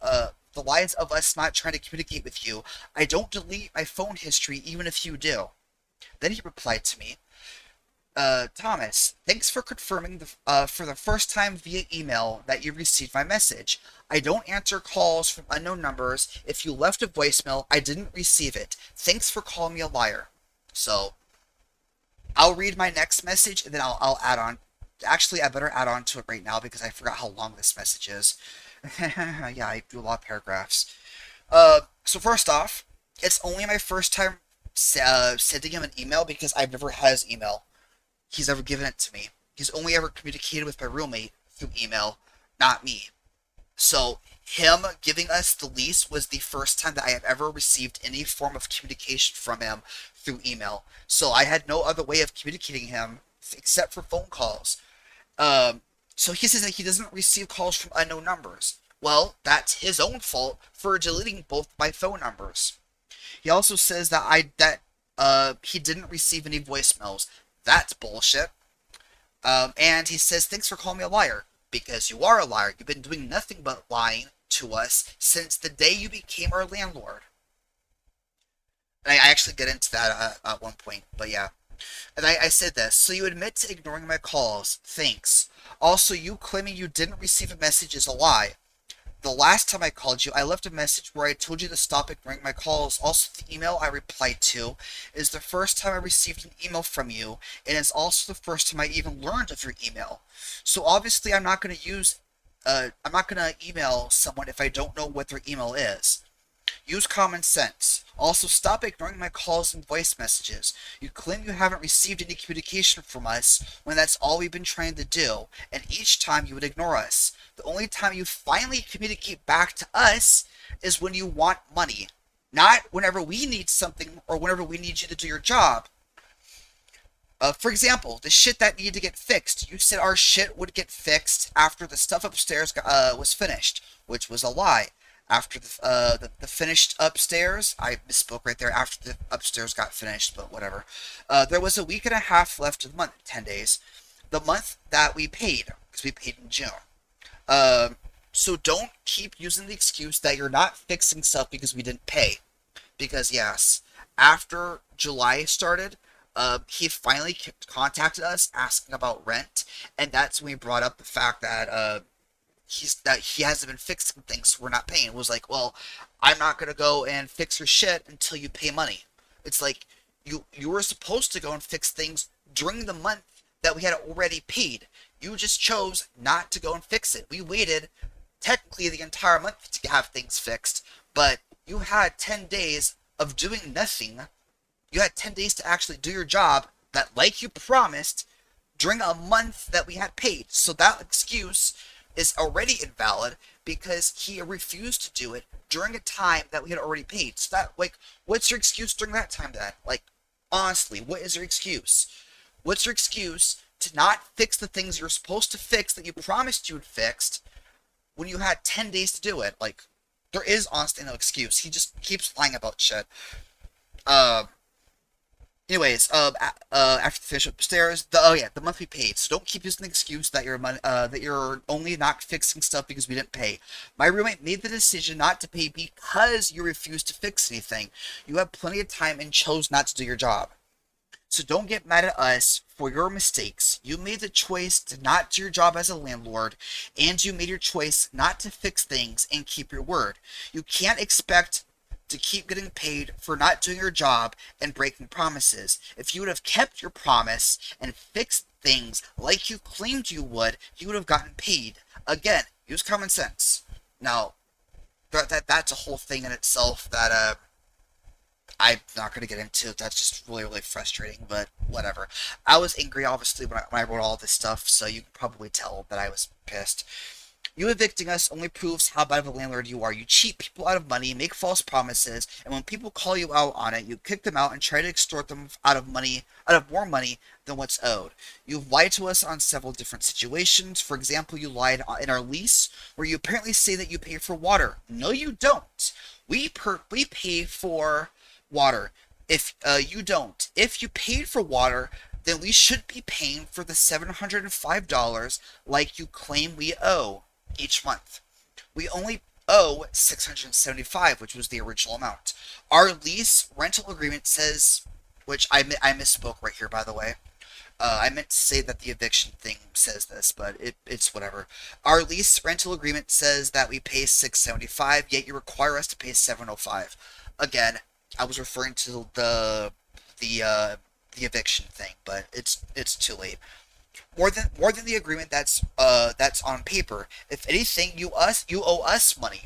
S1: us not trying to communicate with you. I don't delete my phone history even if you do. Then he replied to me, Thomas, thanks for confirming for the first time via email that you received my message. I don't answer calls from unknown numbers. If you left a voicemail, I didn't receive it. Thanks for calling me a liar. So, I'll read my next message and then I'll add on. Actually, I better add on to it right now because I forgot how long this message is. Yeah, I do a lot of paragraphs. So first off, it's only my first time sending him an email because I've never had his email. He's ever given it to me. He's only ever communicated with my roommate through email, not me. So him giving us the lease was the first time that I have ever received any form of communication from him through email. So I had no other way of communicating him except for phone calls. Um, so he says that he doesn't receive calls from unknown numbers. Well, that's his own fault for deleting both my phone numbers. He also says that he didn't receive any voicemails. That's bullshit. And he says, thanks for calling me a liar. Because you are a liar. You've been doing nothing but lying to us since the day you became our landlord. And I actually get into that at one point, but yeah. And I said this. So you admit to ignoring my calls. Thanks. Also, you claiming you didn't receive a message is a lie. The last time I called you, I left a message where I told you to stop ignoring my calls. Also, the email I replied to is the first time I received an email from you, and it's also the first time I even learned of your email. So obviously, I'm not gonna email someone if I don't know what their email is. Use common sense. Also, stop ignoring my calls and voice messages. You claim you haven't received any communication from us when that's all we've been trying to do, and each time you would ignore us. The only time you finally communicate back to us is when you want money, not whenever we need something or whenever we need you to do your job. For example, the shit that needed to get fixed. You said our shit would get fixed after the stuff upstairs was finished, which was a lie. After the finished upstairs, I misspoke right there. After the upstairs got finished, but whatever. There was a week and a half left of the month, 10 days. The month that we paid, because we paid in June. Uh, so don't keep using the excuse that you're not fixing stuff because we didn't pay. Because yes, after July started, he finally contacted us asking about rent, and that's when we brought up the fact that he hasn't been fixing things, so we're not paying. It was like, well, I'm not gonna go and fix your shit until you pay money. It's like you were supposed to go and fix things during the month that we had already paid. You just chose not to go and fix it. We waited technically the entire month to have things fixed, but you had 10 days of doing nothing. You had 10 days to actually do your job that, like you promised, during a month that we had paid. So that excuse is already invalid because he refused to do it during a time that we had already paid. So that, like, what's your excuse during that time then? Like, honestly, what is your excuse? What's your excuse to not fix the things you're supposed to fix that you promised you had fixed when you had 10 days to do it? Like, there is honestly no excuse. He just keeps lying about shit. Um, Anyways, after the finish upstairs, the month we paid. So don't keep using the excuse that you're only not fixing stuff because we didn't pay. My roommate made the decision not to pay because you refused to fix anything. You had plenty of time and chose not to do your job. So don't get mad at us for your mistakes. You made the choice to not do your job as a landlord, and you made your choice not to fix things and keep your word. You can't expect to keep getting paid for not doing your job and breaking promises. If you would have kept your promise and fixed things like you claimed you would have gotten paid. Again, use common sense. Now, that's a whole thing in itself that I'm not going to get into. That's just really, really frustrating, but whatever. I was angry, obviously, when I wrote all this stuff, so you can probably tell that I was pissed. You evicting us only proves how bad of a landlord you are. You cheat people out of money, make false promises, and when people call you out on it, you kick them out and try to extort them out of more money than what's owed. You've lied to us on several different situations. For example, you lied in our lease, where you apparently say that you pay for water. No, you don't. We pay for water. If you don't, if you paid for water, then we should be paying for the $705 like you claim we owe each month. We only owe $675, which was the original amount. Our lease rental agreement says, which I misspoke right here, by the way. I meant to say that the eviction thing says this, but it's whatever. Our lease rental agreement says that we pay $675, yet you require us to pay $705. Again, I was referring to the the eviction thing, but it's too late. More than the agreement that's on paper. If anything, you owe us money,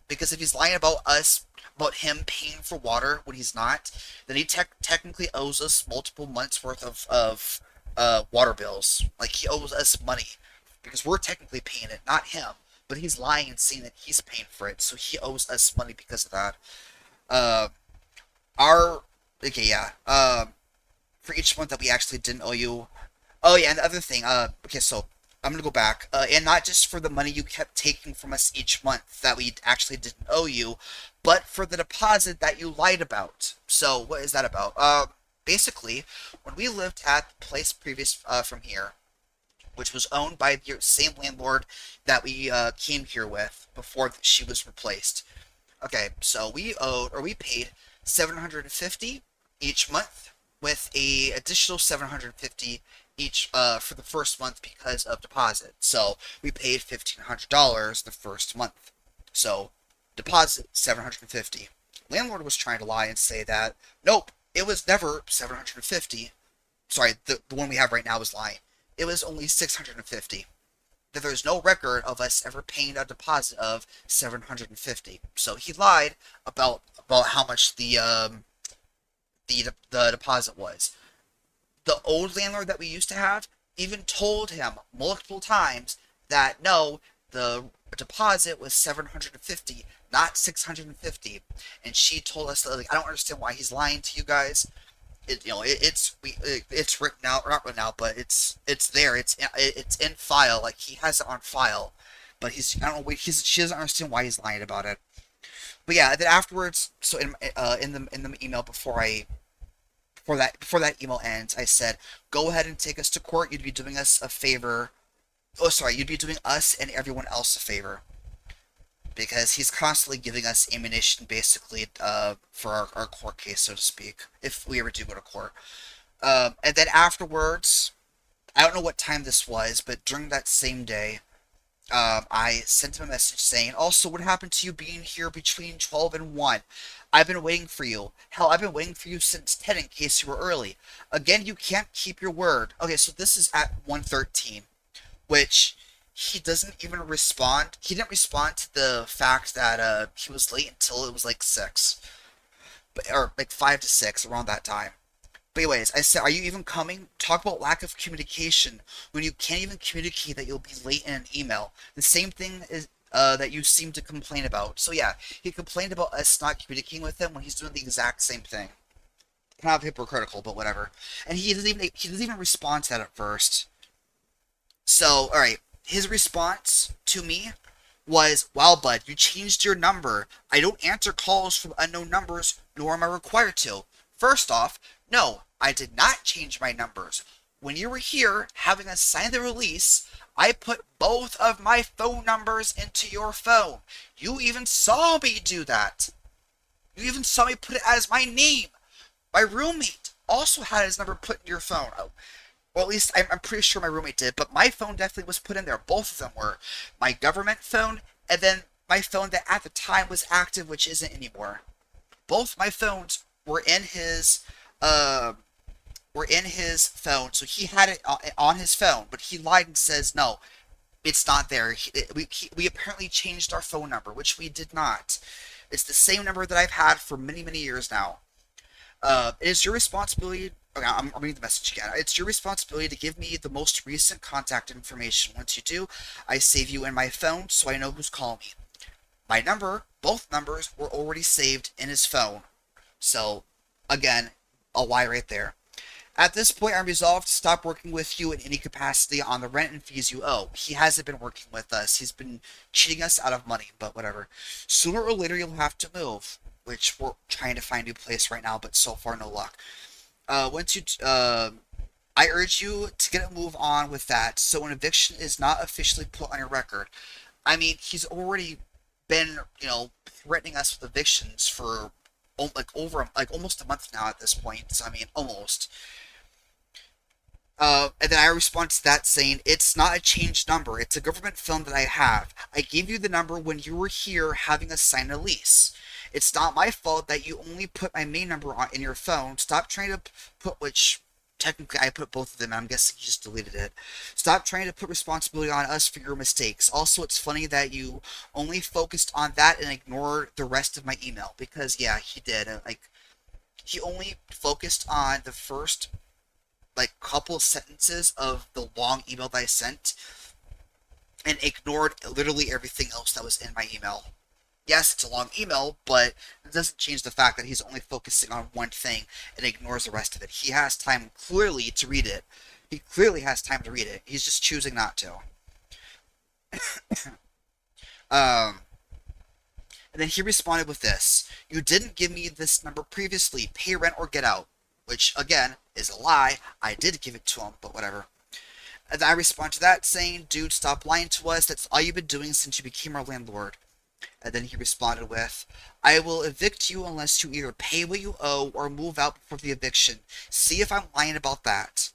S1: because if he's lying about him paying for water when he's not, then he technically owes us multiple months worth of water bills. Like, he owes us money because we're technically paying it, not him. But he's lying and saying that he's paying for it, so he owes us money because of that. Uh, our okay, yeah. For each month that we actually didn't owe you. Oh yeah, and the other thing. Okay, so I'm gonna go back. And not just for the money you kept taking from us each month that we actually didn't owe you, but for the deposit that you lied about. So what is that about? Basically, when we lived at the place previous from here, which was owned by the same landlord that we came here with before she was replaced. Okay, so we paid 750 each month, with a additional 750 each for the first month because of deposit. So we paid $1,500 the first month. So deposit 750. Landlord was trying to lie and say that nope, it was never 750. Sorry, the one we have right now is lying. It was only 650. that there's no record of us ever paying a deposit of 750. So he lied about how much the deposit was. The old landlord that we used to have even told him multiple times that no, the deposit was 750, not 650. And she told us that, like, I don't understand why he's lying to you guys. It's written out, or not written out, but it's there. It's in file. Like, he has it on file, but I don't know. She doesn't understand why he's lying about it. But yeah, then afterwards, so in the email before that email ends, I said, go ahead and take us to court. You'd be doing us a favor. Oh, sorry, you'd be doing us and everyone else a favor, because he's constantly giving us ammunition, basically, for our court case, so to speak, if we ever do go to court. And then afterwards, I don't know what time this was, but during that same day, I sent him a message saying, also, what happened to you being here between 12 and 1? I've been waiting for you. Hell, I've been waiting for you since 10 in case you were early. Again, you can't keep your word. Okay, so this is at 1:13, which he doesn't even respond. He didn't respond to the fact that he was late until it was like 6. Or like 5 to 6, around that time. But anyways, I said, are you even coming? Talk about lack of communication when you can't even communicate that you'll be late in an email. The same thing is that you seem to complain about. So yeah, he complained about us not communicating with him when he's doing the exact same thing. Kind of hypocritical, but whatever. And he doesn't even respond to that at first. So all right, his response to me was, wow, bud, you changed your number. I don't answer calls from unknown numbers, nor am I required to. First off, no, I did not change my numbers. When you were here having us sign the release, I put both of my phone numbers into your phone. You even saw me do that. You even saw me put it as my name. My roommate also had his number put in your phone. Oh, well, at least I'm pretty sure my roommate did, but my phone definitely was put in there. Both of them were. My government phone, and then my phone that at the time was active, which isn't anymore. Both my phones uh, were in his phone, so he had it on his phone, but he lied and says no, it's not there. We apparently changed our phone number, which we did not. It's the same number that I've had for many, many years now. It is your responsibility. Okay, I'm reading the message again. It's your responsibility to give me the most recent contact information. Once you do, I save you in my phone so I know who's calling me. My number, both numbers, were already saved in his phone. So, again, a lie right there. At this point, I'm resolved to stop working with you in any capacity on the rent and fees you owe. He hasn't been working with us. He's been cheating us out of money, but whatever. Sooner or later, you'll have to move, which we're trying to find a new place right now, but so far, no luck. Once you, I urge you to get a move on with that, so an eviction is not officially put on your record. I mean, he's already been, threatening us with evictions for like over like almost a month now at this point. So I mean, almost. And then I respond to that saying, it's not a changed number. It's a government phone that I have. I gave you the number when you were here having us sign a lease. It's not my fault that you only put my main number in your phone. Stop trying to put, which technically I put both of them. I'm guessing you just deleted it. Stop trying to put responsibility on us for your mistakes. Also, it's funny that you only focused on that and ignored the rest of my email, because yeah, he did. Like, he only focused on the first like couple sentences of the long email that I sent and ignored literally everything else that was in my email. Yes, it's a long email, but it doesn't change the fact that he's only focusing on one thing and ignores the rest of it. He has time clearly to read it. He clearly has time to read it. He's just choosing not to. Um, and then he responded with this: you didn't give me this number previously. Pay rent or get out. Which, again, is a lie. I did give it to him, but whatever. And then I respond to that saying, dude, stop lying to us. That's all you've been doing since you became our landlord. And then he responded with, I will evict you unless you either pay what you owe or move out before the eviction. See if I'm lying about that.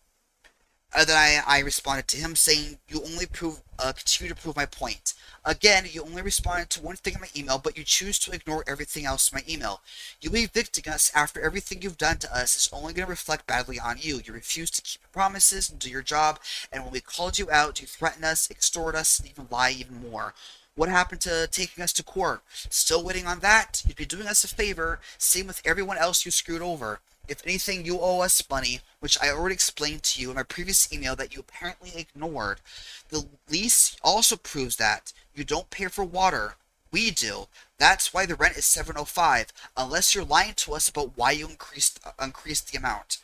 S1: Then I responded to him saying, "You only continue to prove my point. Again, you only responded to one thing in my email, but you choose to ignore everything else in my email. You evicting us after everything you've done to us is only going to reflect badly on you. You refuse to keep your promises and do your job, and when we called you out, you threaten us, extort us, and even lie even more. What happened to taking us to court? Still waiting on that? You'd be doing us a favor. Same with everyone else you screwed over. If anything, you owe us money, which I already explained to you in my previous email that you apparently ignored. The lease also proves that. You don't pay for water. We do. That's why the rent is 705, unless you're lying to us about why you increased the amount."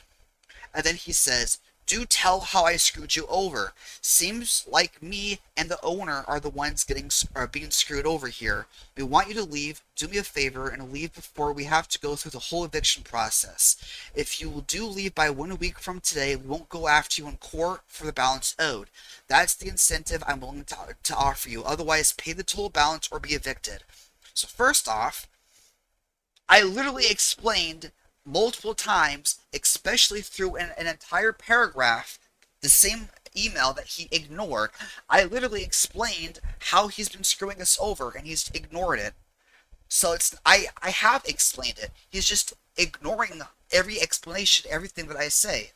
S1: And then he says, "Do tell how I screwed you over. Seems like me and the owner are the ones being screwed over here. We want you to leave. Do me a favor and leave before we have to go through the whole eviction process. If you do leave by 1 week from today, we won't go after you in court for the balance owed. That's the incentive I'm willing to offer you. Otherwise, pay the total balance or be evicted." So first off, I literally explained multiple times, especially through an entire paragraph, the same email that he ignored. I literally explained how he's been screwing us over and he's ignored it. So I have explained it. He's just ignoring every explanation, everything that I say.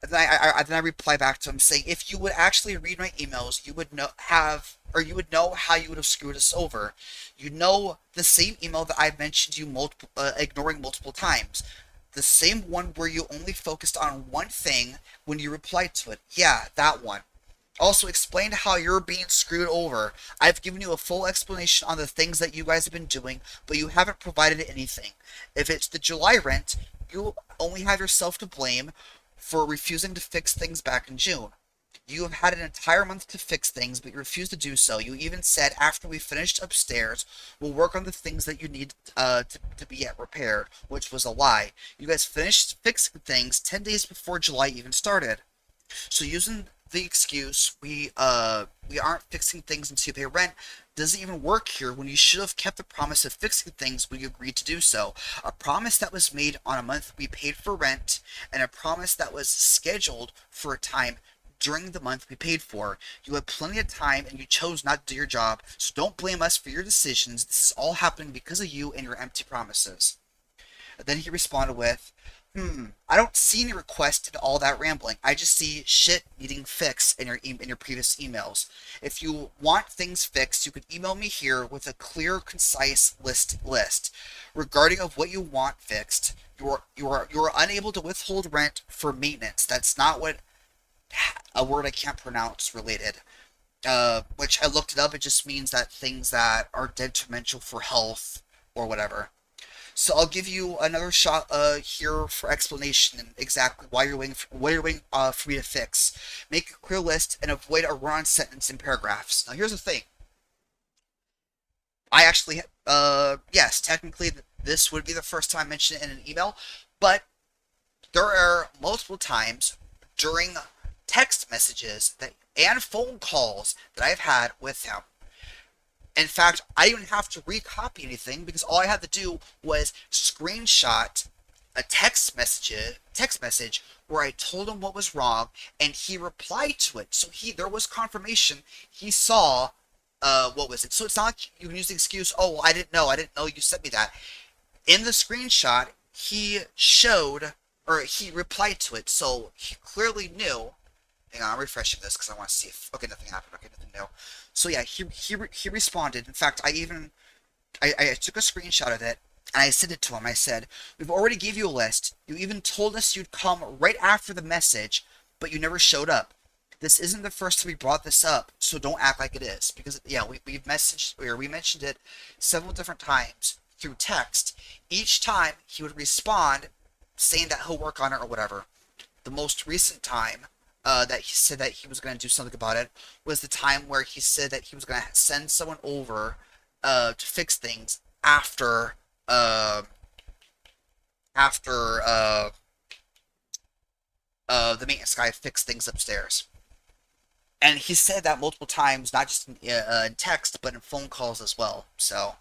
S1: And then I reply back to him saying, "If you would actually read my emails, you would you would know how you would have screwed us over. You know the same email that I've mentioned you ignoring multiple times. The same one where you only focused on one thing when you replied to it. Yeah, that one. Also explained how you're being screwed over. I've given you a full explanation on the things that you guys have been doing, but you haven't provided anything. If it's the July rent, you only have yourself to blame for refusing to fix things back in June. You have had an entire month to fix things, but you refused to do so. You even said after we finished upstairs, we'll work on the things that you need to be yet repaired, which was a lie. You guys finished fixing things 10 days before July even started. So using the excuse we aren't fixing things until you pay rent doesn't even work here when you should have kept the promise of fixing things when you agreed to do so. A promise that was made on a month we paid for rent, and a promise that was scheduled for a time during the month we paid for. You had plenty of time and you chose not to do your job, so don't blame us for your decisions. This is all happening because of you and your empty promises." And then he responded with, "I don't see any request in all that rambling. I just see shit needing fix in your previous emails. If you want things fixed, you could email me here with a clear, concise list regarding of what you want fixed. You are unable to withhold rent for maintenance. That's not what a word I can't pronounce related. Which I looked it up. It just means that things that are detrimental for health or whatever. So I'll give you another shot here for explanation and exactly why you're waiting for me to fix. Make a clear list and avoid a run-on sentence in paragraphs. Now here's the thing. I actually, yes, technically this would be the first time I mentioned it in an email, but there are multiple times during text messages and phone calls that I've had with him. In fact, I didn't have to recopy anything because all I had to do was screenshot a text message where I told him what was wrong and he replied to it. So there was confirmation. He saw what was it. So it's not like you can use the excuse, "Oh, I didn't know you sent me that." In the screenshot, he showed or he replied to it. So he clearly knew. Hang on, I'm refreshing this because I want to see if, okay, nothing happened. Okay, nothing new. So yeah, he responded. In fact, I took a screenshot of it and I sent it to him. I said, "We've already gave you a list. You even told us you'd come right after the message, but you never showed up. This isn't the first time we brought this up, so don't act like it is." Because yeah, we mentioned it several different times through text. Each time he would respond saying that he'll work on it or whatever. The most recent time that he said that he was going to do something about it was the time where he said that he was going to send someone over to fix things after the maintenance guy fixed things upstairs. And he said that multiple times, not just in text, but in phone calls as well. So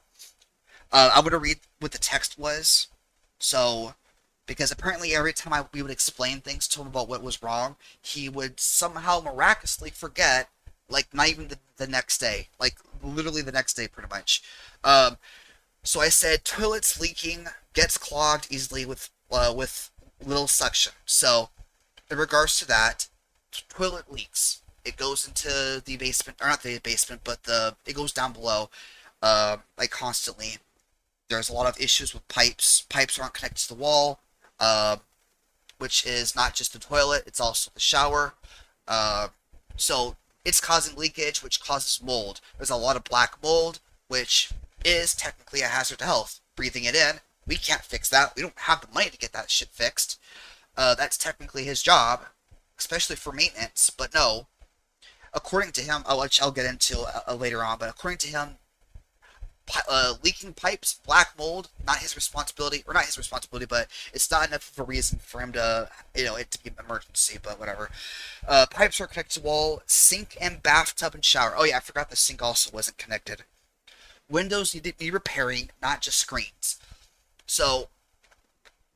S1: I'm going to read what the text was. So because apparently every time we would explain things to him about what was wrong, he would somehow miraculously forget, like not even the next day, like literally the next day, pretty much. Um, so I said toilets leaking gets clogged easily with little suction. So in regards to that, toilet leaks. It goes into the basement, or not the basement, but it goes down below, like constantly. There's a lot of issues with pipes. Pipes aren't connected to the wall, uh, which is not just the toilet; it's also the shower. Uh, so it's causing leakage, which causes mold. There's a lot of black mold, which is technically a hazard to health. Breathing it in, we can't fix that. We don't have the money to get that shit fixed. That's technically his job, especially for maintenance. But no, according to him, which I'll get into later on, but according to him, leaking pipes, black mold, not his responsibility, or not his responsibility, but it's not enough of a reason for him to, it to be an emergency, but whatever. Pipes are connected to wall, sink and bathtub and shower. Oh yeah, I forgot the sink also wasn't connected. Windows need repairing, not just screens. So,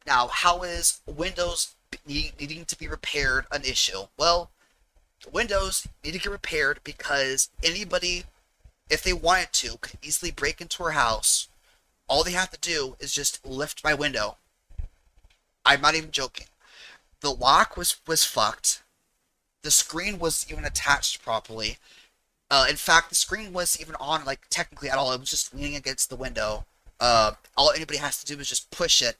S1: now, how is Windows needing to be repaired an issue? Well, Windows need to get repaired because anybody, if they wanted to, could easily break into our house. All they have to do is just lift my window. I'm not even joking. The lock was fucked. The screen was even attached properly. In fact, the screen wasn't even on, like, technically at all. It was just leaning against the window. All anybody has to do is just push it,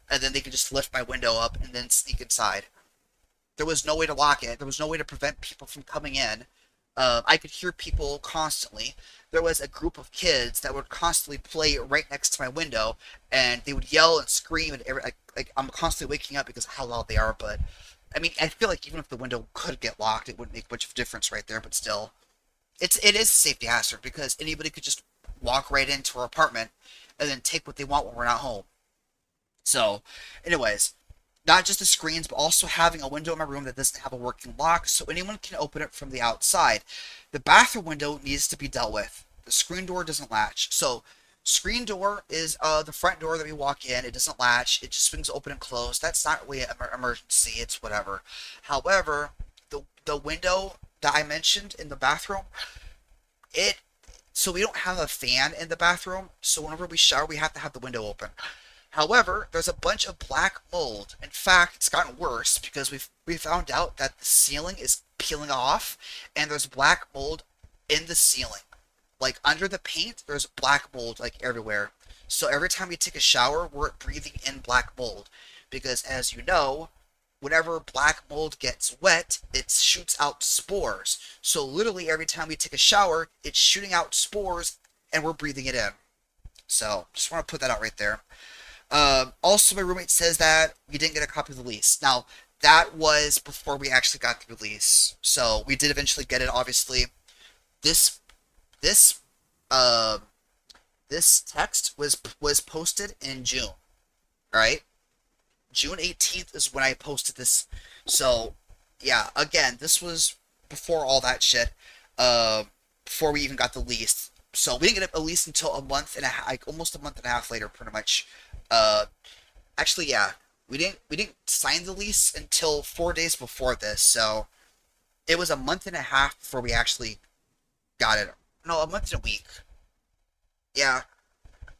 S1: and then they can just lift my window up and then sneak inside. There was no way to lock it. There was no way to prevent people from coming in. I could hear people constantly. There was a group of kids that would constantly play right next to my window, and they would yell and scream, and like I'm constantly waking up because of how loud they are. But I mean, I feel like even if the window could get locked, it wouldn't make much of a difference right there. But still, it is a safety hazard because anybody could just walk right into our apartment and then take what they want when we're not home. So, anyways, not just the screens, but also having a window in my room that doesn't have a working lock so anyone can open it from the outside. The bathroom window needs to be dealt with. The screen door doesn't latch. So, screen door is the front door that we walk in. It doesn't latch. It just swings open and closed. That's not really an emergency. It's whatever. However, the window that I mentioned in the bathroom, it so we don't have a fan in the bathroom. So whenever we shower, we have to have the window open. However, there's a bunch of black mold. In fact, it's gotten worse because we found out that the ceiling is peeling off and there's black mold in the ceiling. Like under the paint, there's black mold like everywhere. So every time we take a shower, we're breathing in black mold because as you know, whenever black mold gets wet, it shoots out spores. So literally every time we take a shower, it's shooting out spores and we're breathing it in. So just want to put that out right there. Also, my roommate says that we didn't get a copy of the lease. Now, that was before we actually got the lease. So, we did eventually get it, obviously. This, this, uh, this text was posted in June, right? June 18th is when I posted this. So, yeah, again, this was before all that shit. Before we even got the lease. So, we didn't get a lease until a month and a half, like almost a month and a half later, pretty much. Uh, Actually, yeah, we didn't sign the lease until 4 days before this, so it was a month and a half before we actually got it. No, a month and a week. Yeah,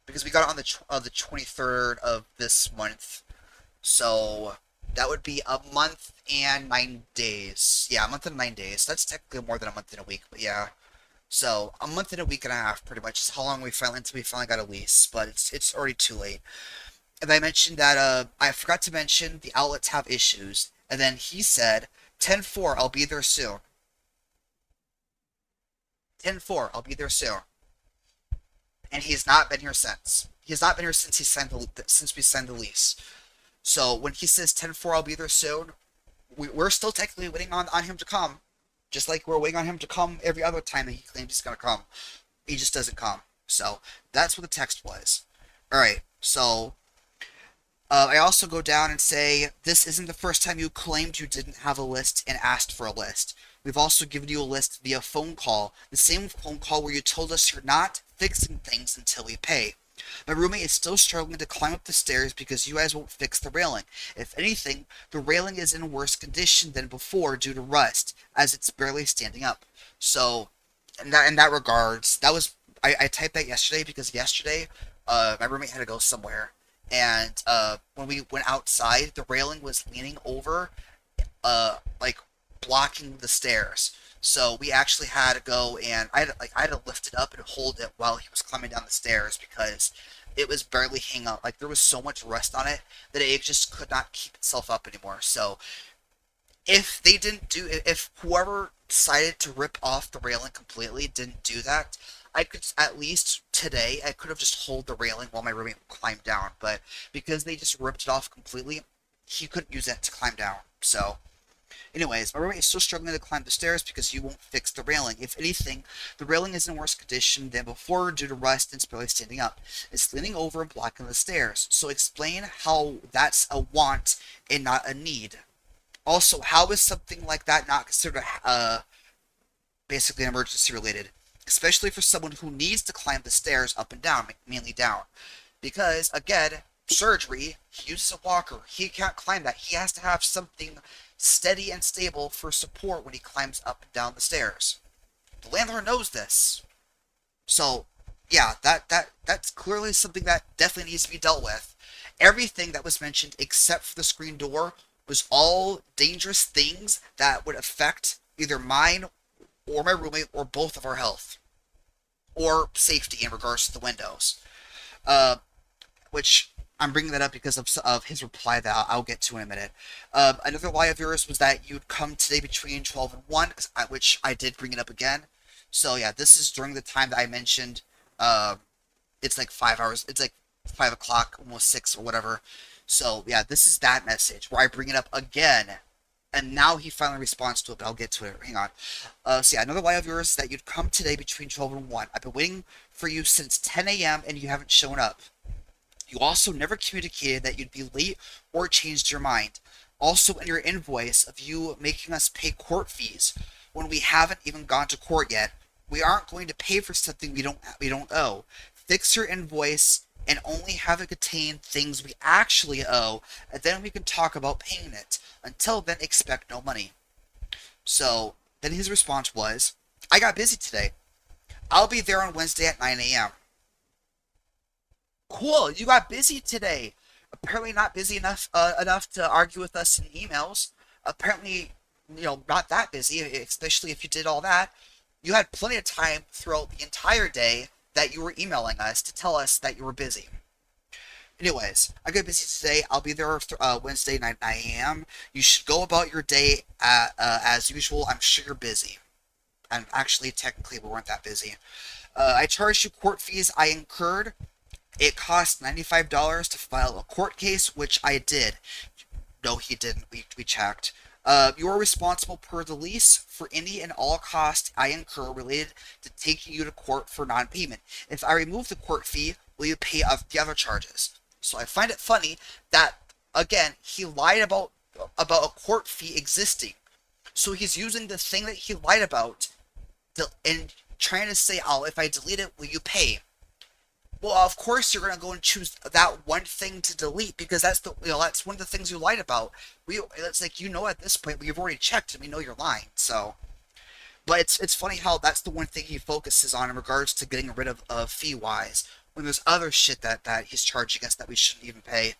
S1: because we got it on the 23rd of this month, so that would be a month and 9 days. Yeah, a month and 9 days. That's technically more than a month and a week, but yeah. So a month and a week and a half, pretty much, is how long we finally until we finally got a lease. But it's already too late. And I mentioned that I forgot to mention the outlets have issues. And then he said, 10-4, I'll be there soon. 10-4, I'll be there soon. And he's not been here since. He has not been here since since we signed the lease. So when he says 10-4, I'll be there soon, we're still technically waiting on him to come. Just like we're waiting on him to come every other time that he claims he's going to come. He just doesn't come. So that's what the text was. Alright, so I also go down and say, this isn't the first time you claimed you didn't have a list and asked for a list. We've also given you a list via phone call. The same phone call where you told us you're not fixing things until we pay. My roommate is still struggling to climb up the stairs because you guys won't fix the railing. If anything, the railing is in worse condition than before due to rust, as it's barely standing up. So, in that regards, I typed that yesterday because yesterday, my roommate had to go somewhere, and when we went outside, the railing was leaning over, like blocking the stairs. So we actually had to go and I had to lift it up and hold it while he was climbing down the stairs because it was barely hanging up. Like there was so much rust on it that it just could not keep itself up anymore. So if whoever decided to rip off the railing completely didn't do that, I could at least today I could have just hold the railing while my roommate climbed down. But because they just ripped it off completely, he couldn't use it to climb down. So anyways, my roommate is still struggling to climb the stairs because you won't fix the railing. If anything, the railing is in worse condition than before due to rust and it's barely standing up. It's leaning over and blocking the stairs. So explain how that's a want and not a need. Also, how is something like that not considered basically emergency related? Especially for someone who needs to climb the stairs up and down, mainly down. Because, again, surgery, he uses a walker. He can't climb that. He has to have something steady and stable for support when he climbs up and down the stairs. The landlord knows this. So, yeah, that's clearly something that definitely needs to be dealt with. Everything that was mentioned except for the screen door was all dangerous things that would affect either mine or my roommate or both of our health or safety in regards to the windows. Uh, which I'm bringing that up because of his reply that I'll get to in a minute. Another lie of yours was that you'd come today between 12 and 1, which I did bring it up again. So yeah, this is during the time that I mentioned. Uh, it's like 5 hours. It's like 5 o'clock, almost 6 or whatever. So yeah, this is that message where I bring it up again. And now he finally responds to it, but I'll get to it. Hang on. So yeah, another lie of yours is that you'd come today between 12 and 1. I've been waiting for you since 10 a.m. and you haven't shown up. You also never communicated that you'd be late or changed your mind. Also, in your invoice of you making us pay court fees when we haven't even gone to court yet, we aren't going to pay for something we don't owe. Fix your invoice and only have it contain things we actually owe, and then we can talk about paying it. Until then, expect no money. So then his response was, I got busy today. I'll be there on Wednesday at 9 a.m. Cool, you got busy today. Apparently not busy enough to argue with us in emails. Apparently, not that busy, especially if you did all that. You had plenty of time throughout the entire day that you were emailing us to tell us that you were busy. Anyways, I got busy today. I'll be there Wednesday night 9 a.m. You should go about your day as usual. I'm sure you're busy. And actually, technically, we weren't that busy. I charged you court fees I incurred. It cost $95 to file a court case, which I did. No, he didn't. We checked. You are responsible per the lease for any and all costs I incur related to taking you to court for non-payment. If I remove the court fee, will you pay the other charges? So I find it funny that, again, he lied about a court fee existing. So he's using the thing that he lied about and trying to say, oh, if I delete it, will you pay? Well, of course you're gonna go and choose that one thing to delete because that's one of the things you lied about. It's like at this point we've already checked and we know you're lying. So, but it's funny how that's the one thing he focuses on in regards to getting rid of fee wise when there's other shit that he's charging us that we shouldn't even pay.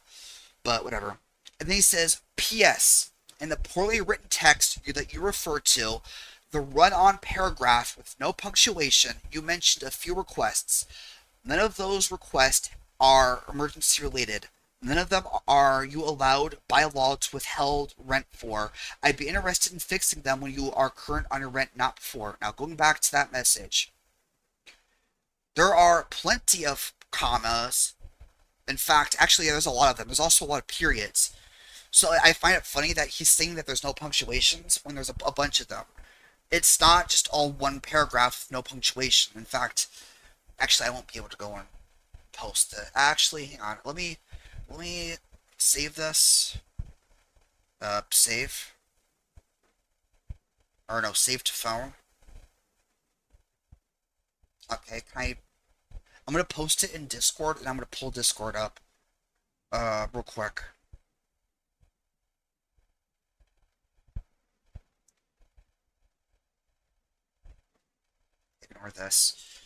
S1: But whatever. And then he says, P.S. In the poorly written text that you refer to, the run-on paragraph with no punctuation, you mentioned a few requests. None of those requests are emergency related. None of them are you allowed by law to withhold rent for. I'd be interested in fixing them when you are current on your rent, not before. Now, going back to that message, there are plenty of commas. In fact, actually, there's a lot of them. There's also a lot of periods. So I find it funny that he's saying that there's no punctuations when there's a bunch of them. It's not just all one paragraph with no punctuation. In fact, actually, I won't be able to go and post it. Actually, hang on. Let me save this. Save. Or no, save to phone. Okay, can I? I'm gonna post it in Discord, and I'm gonna pull Discord up, real quick. Ignore this.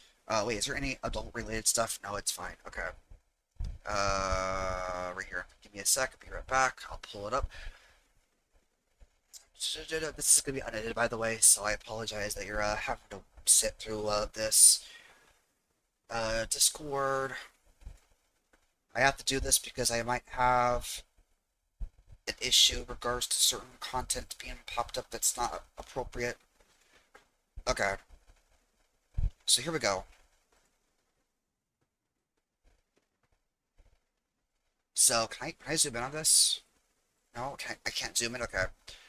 S1: Wait, is there any adult-related stuff? No, it's fine. Okay. Right here. Give me a sec. I'll be right back. I'll pull it up. This is gonna be unedited, by the way, so I apologize that you're having to sit through this. Discord. I have to do this because I might have an issue in regards to certain content being popped up that's not appropriate. Okay. So here we go. So can I zoom in on this? No, I can't zoom in. Okay.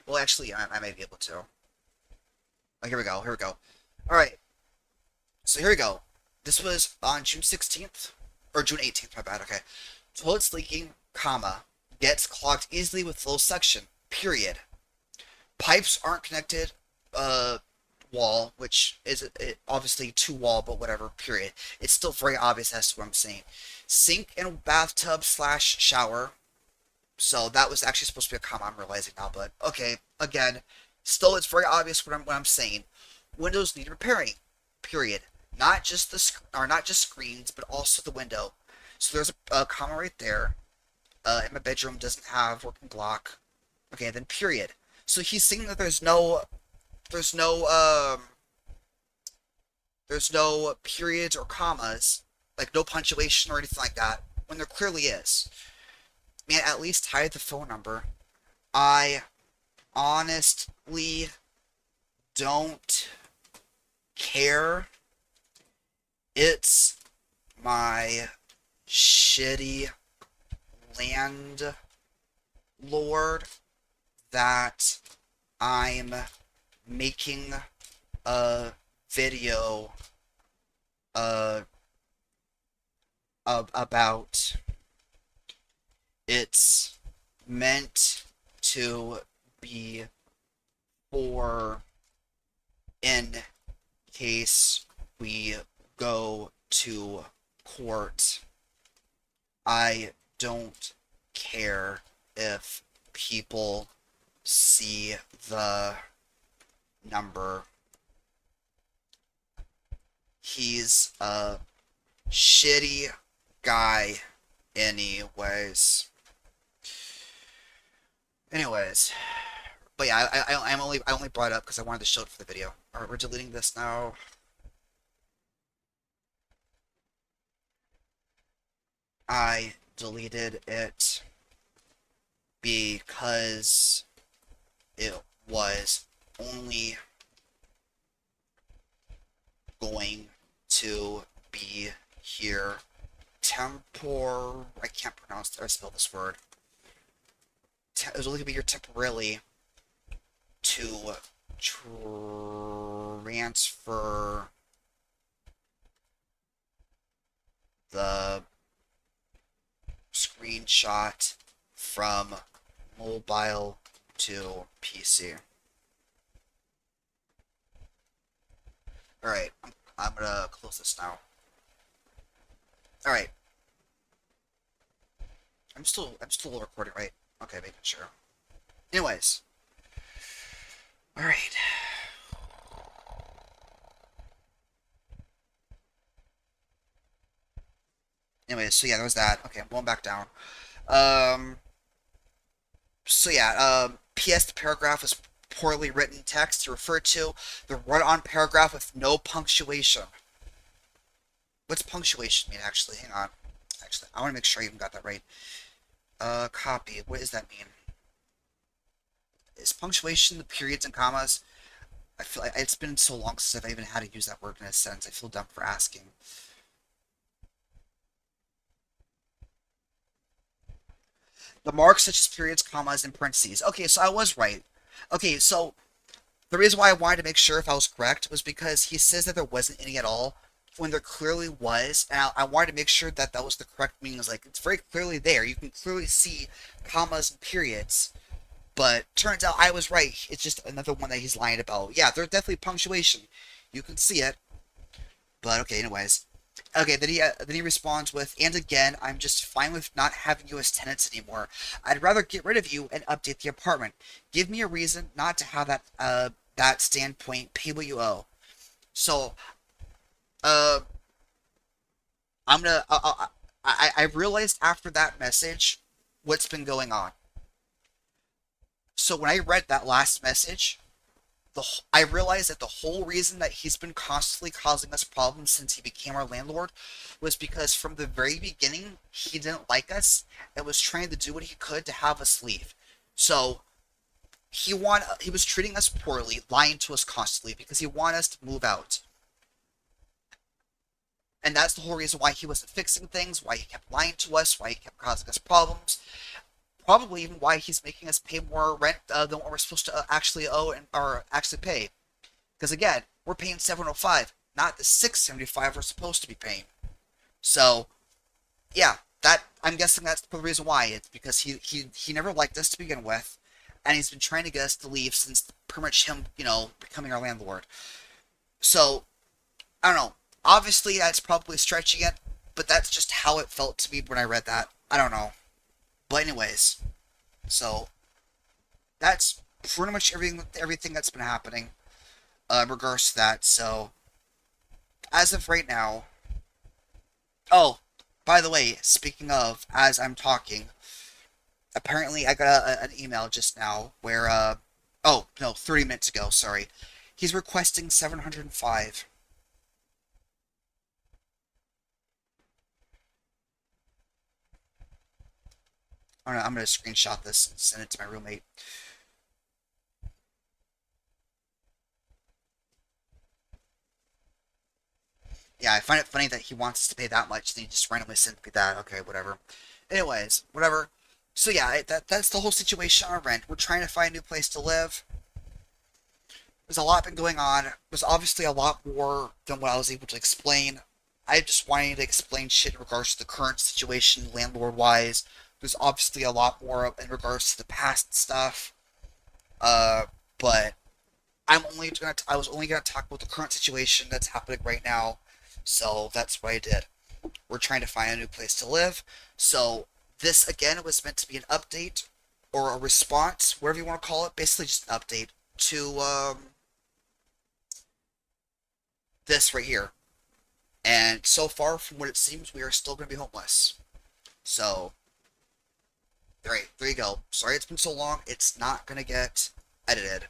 S1: Well, actually, I may be able to. Oh, here we go. Here we go. All right. So here we go. This was on June 16th or June 18th. My bad. Okay. Toilets leaking, comma, gets clogged easily with low suction. Period. Pipes aren't connected. Wall, which is obviously to wall, but whatever. Period. It's still very obvious as to what I'm saying. Sink and bathtub slash shower. So that was actually supposed to be a comma. I'm realizing now, but okay. Again, still it's very obvious what I'm saying. Windows need repairing. Period. Not just not just screens, but also the window. So there's a comma right there. In my bedroom doesn't have working block. Okay, then period. So he's saying that there's no periods or commas, like no punctuation or anything like that, when there clearly is. Man, at least hide the phone number. I honestly don't care. It's my shitty landlord that I'm making a video about. It's meant to be for in case we go to court. I don't care if people see the number. He's a shitty guy anyways. But yeah, I only brought it up because I wanted to show it for the video. Alright, we're deleting this now. I deleted it because it was only going to be here I can't pronounce or spell this word. It was only going to be here temporarily to transfer the screenshot from mobile to PC. Alright, I'm gonna close this now. Alright. I'm still recording, right? Okay, making sure. Anyways. Alright. Anyways, so yeah, there was that. Okay, I'm going back down. So yeah, P.S. The paragraph was poorly written text to refer to the run-on paragraph with no punctuation. What's punctuation mean, actually? Hang on. Actually, I want to make sure I even got that right. Copy. What does that mean? Is punctuation the periods and commas? I feel like it's been so long since I've even had to use that word in a sentence. I feel dumb for asking. The marks such as periods, commas, and parentheses. Okay, so I was right. Okay, so the reason why I wanted to make sure if I was correct was because he says that there wasn't any at all when there clearly was, and I wanted to make sure that that was the correct meaning. Like, it's very clearly there. You can clearly see commas and periods, but turns out I was right. It's just another one that he's lying about. Yeah, there's definitely punctuation. You can see it. But okay, anyways. Okay, then he responds with, "And again, I'm just fine with not having you as tenants anymore. I'd rather get rid of you and update the apartment. Give me a reason not to have that standpoint. Pay what you owe." So, uh, I'm gonna. I realized after that message what's been going on. So when I read that last message, I realized that the whole reason that he's been constantly causing us problems since he became our landlord was because from the very beginning he didn't like us and was trying to do what he could to have us leave. So he was treating us poorly, lying to us constantly because he wanted us to move out. And that's the whole reason why he wasn't fixing things, why he kept lying to us, why he kept causing us problems. Probably even why he's making us pay more rent than what we're supposed to actually owe and or actually pay. Because again, we're paying 705, not the 675 we're supposed to be paying. So yeah, that I'm guessing that's the reason why. It's because he never liked us to begin with, and he's been trying to get us to leave since pretty much him, becoming our landlord. So I don't know. Obviously, that's probably stretching it, but that's just how it felt to me when I read that. I don't know. But anyways, so that's pretty much everything that's been happening in regards to that. So as of right now, oh, by the way, speaking of, as I'm talking, apparently I got an email just now where, oh, no, 30 minutes ago, sorry. He's requesting 705. I'm gonna screenshot this and send it to my roommate. Yeah, I find it funny that he wants us to pay that much, then he just randomly sends me that. Okay, whatever. Anyways, whatever. So yeah, that's the whole situation on rent. We're trying to find a new place to live. There's a lot been going on. There's obviously a lot more than what I was able to explain. I just wanted to explain shit in regards to the current situation, landlord wise. There's obviously a lot more in regards to the past stuff. Uh, but I was only gonna talk about the current situation that's happening right now. So that's what I did. We're trying to find a new place to live. So this again was meant to be an update or a response, whatever you want to call it. Basically, just an update to this right here. And so far, from what it seems, we are still going to be homeless. So, right, there you go. Sorry it's been so long. It's not going to get edited.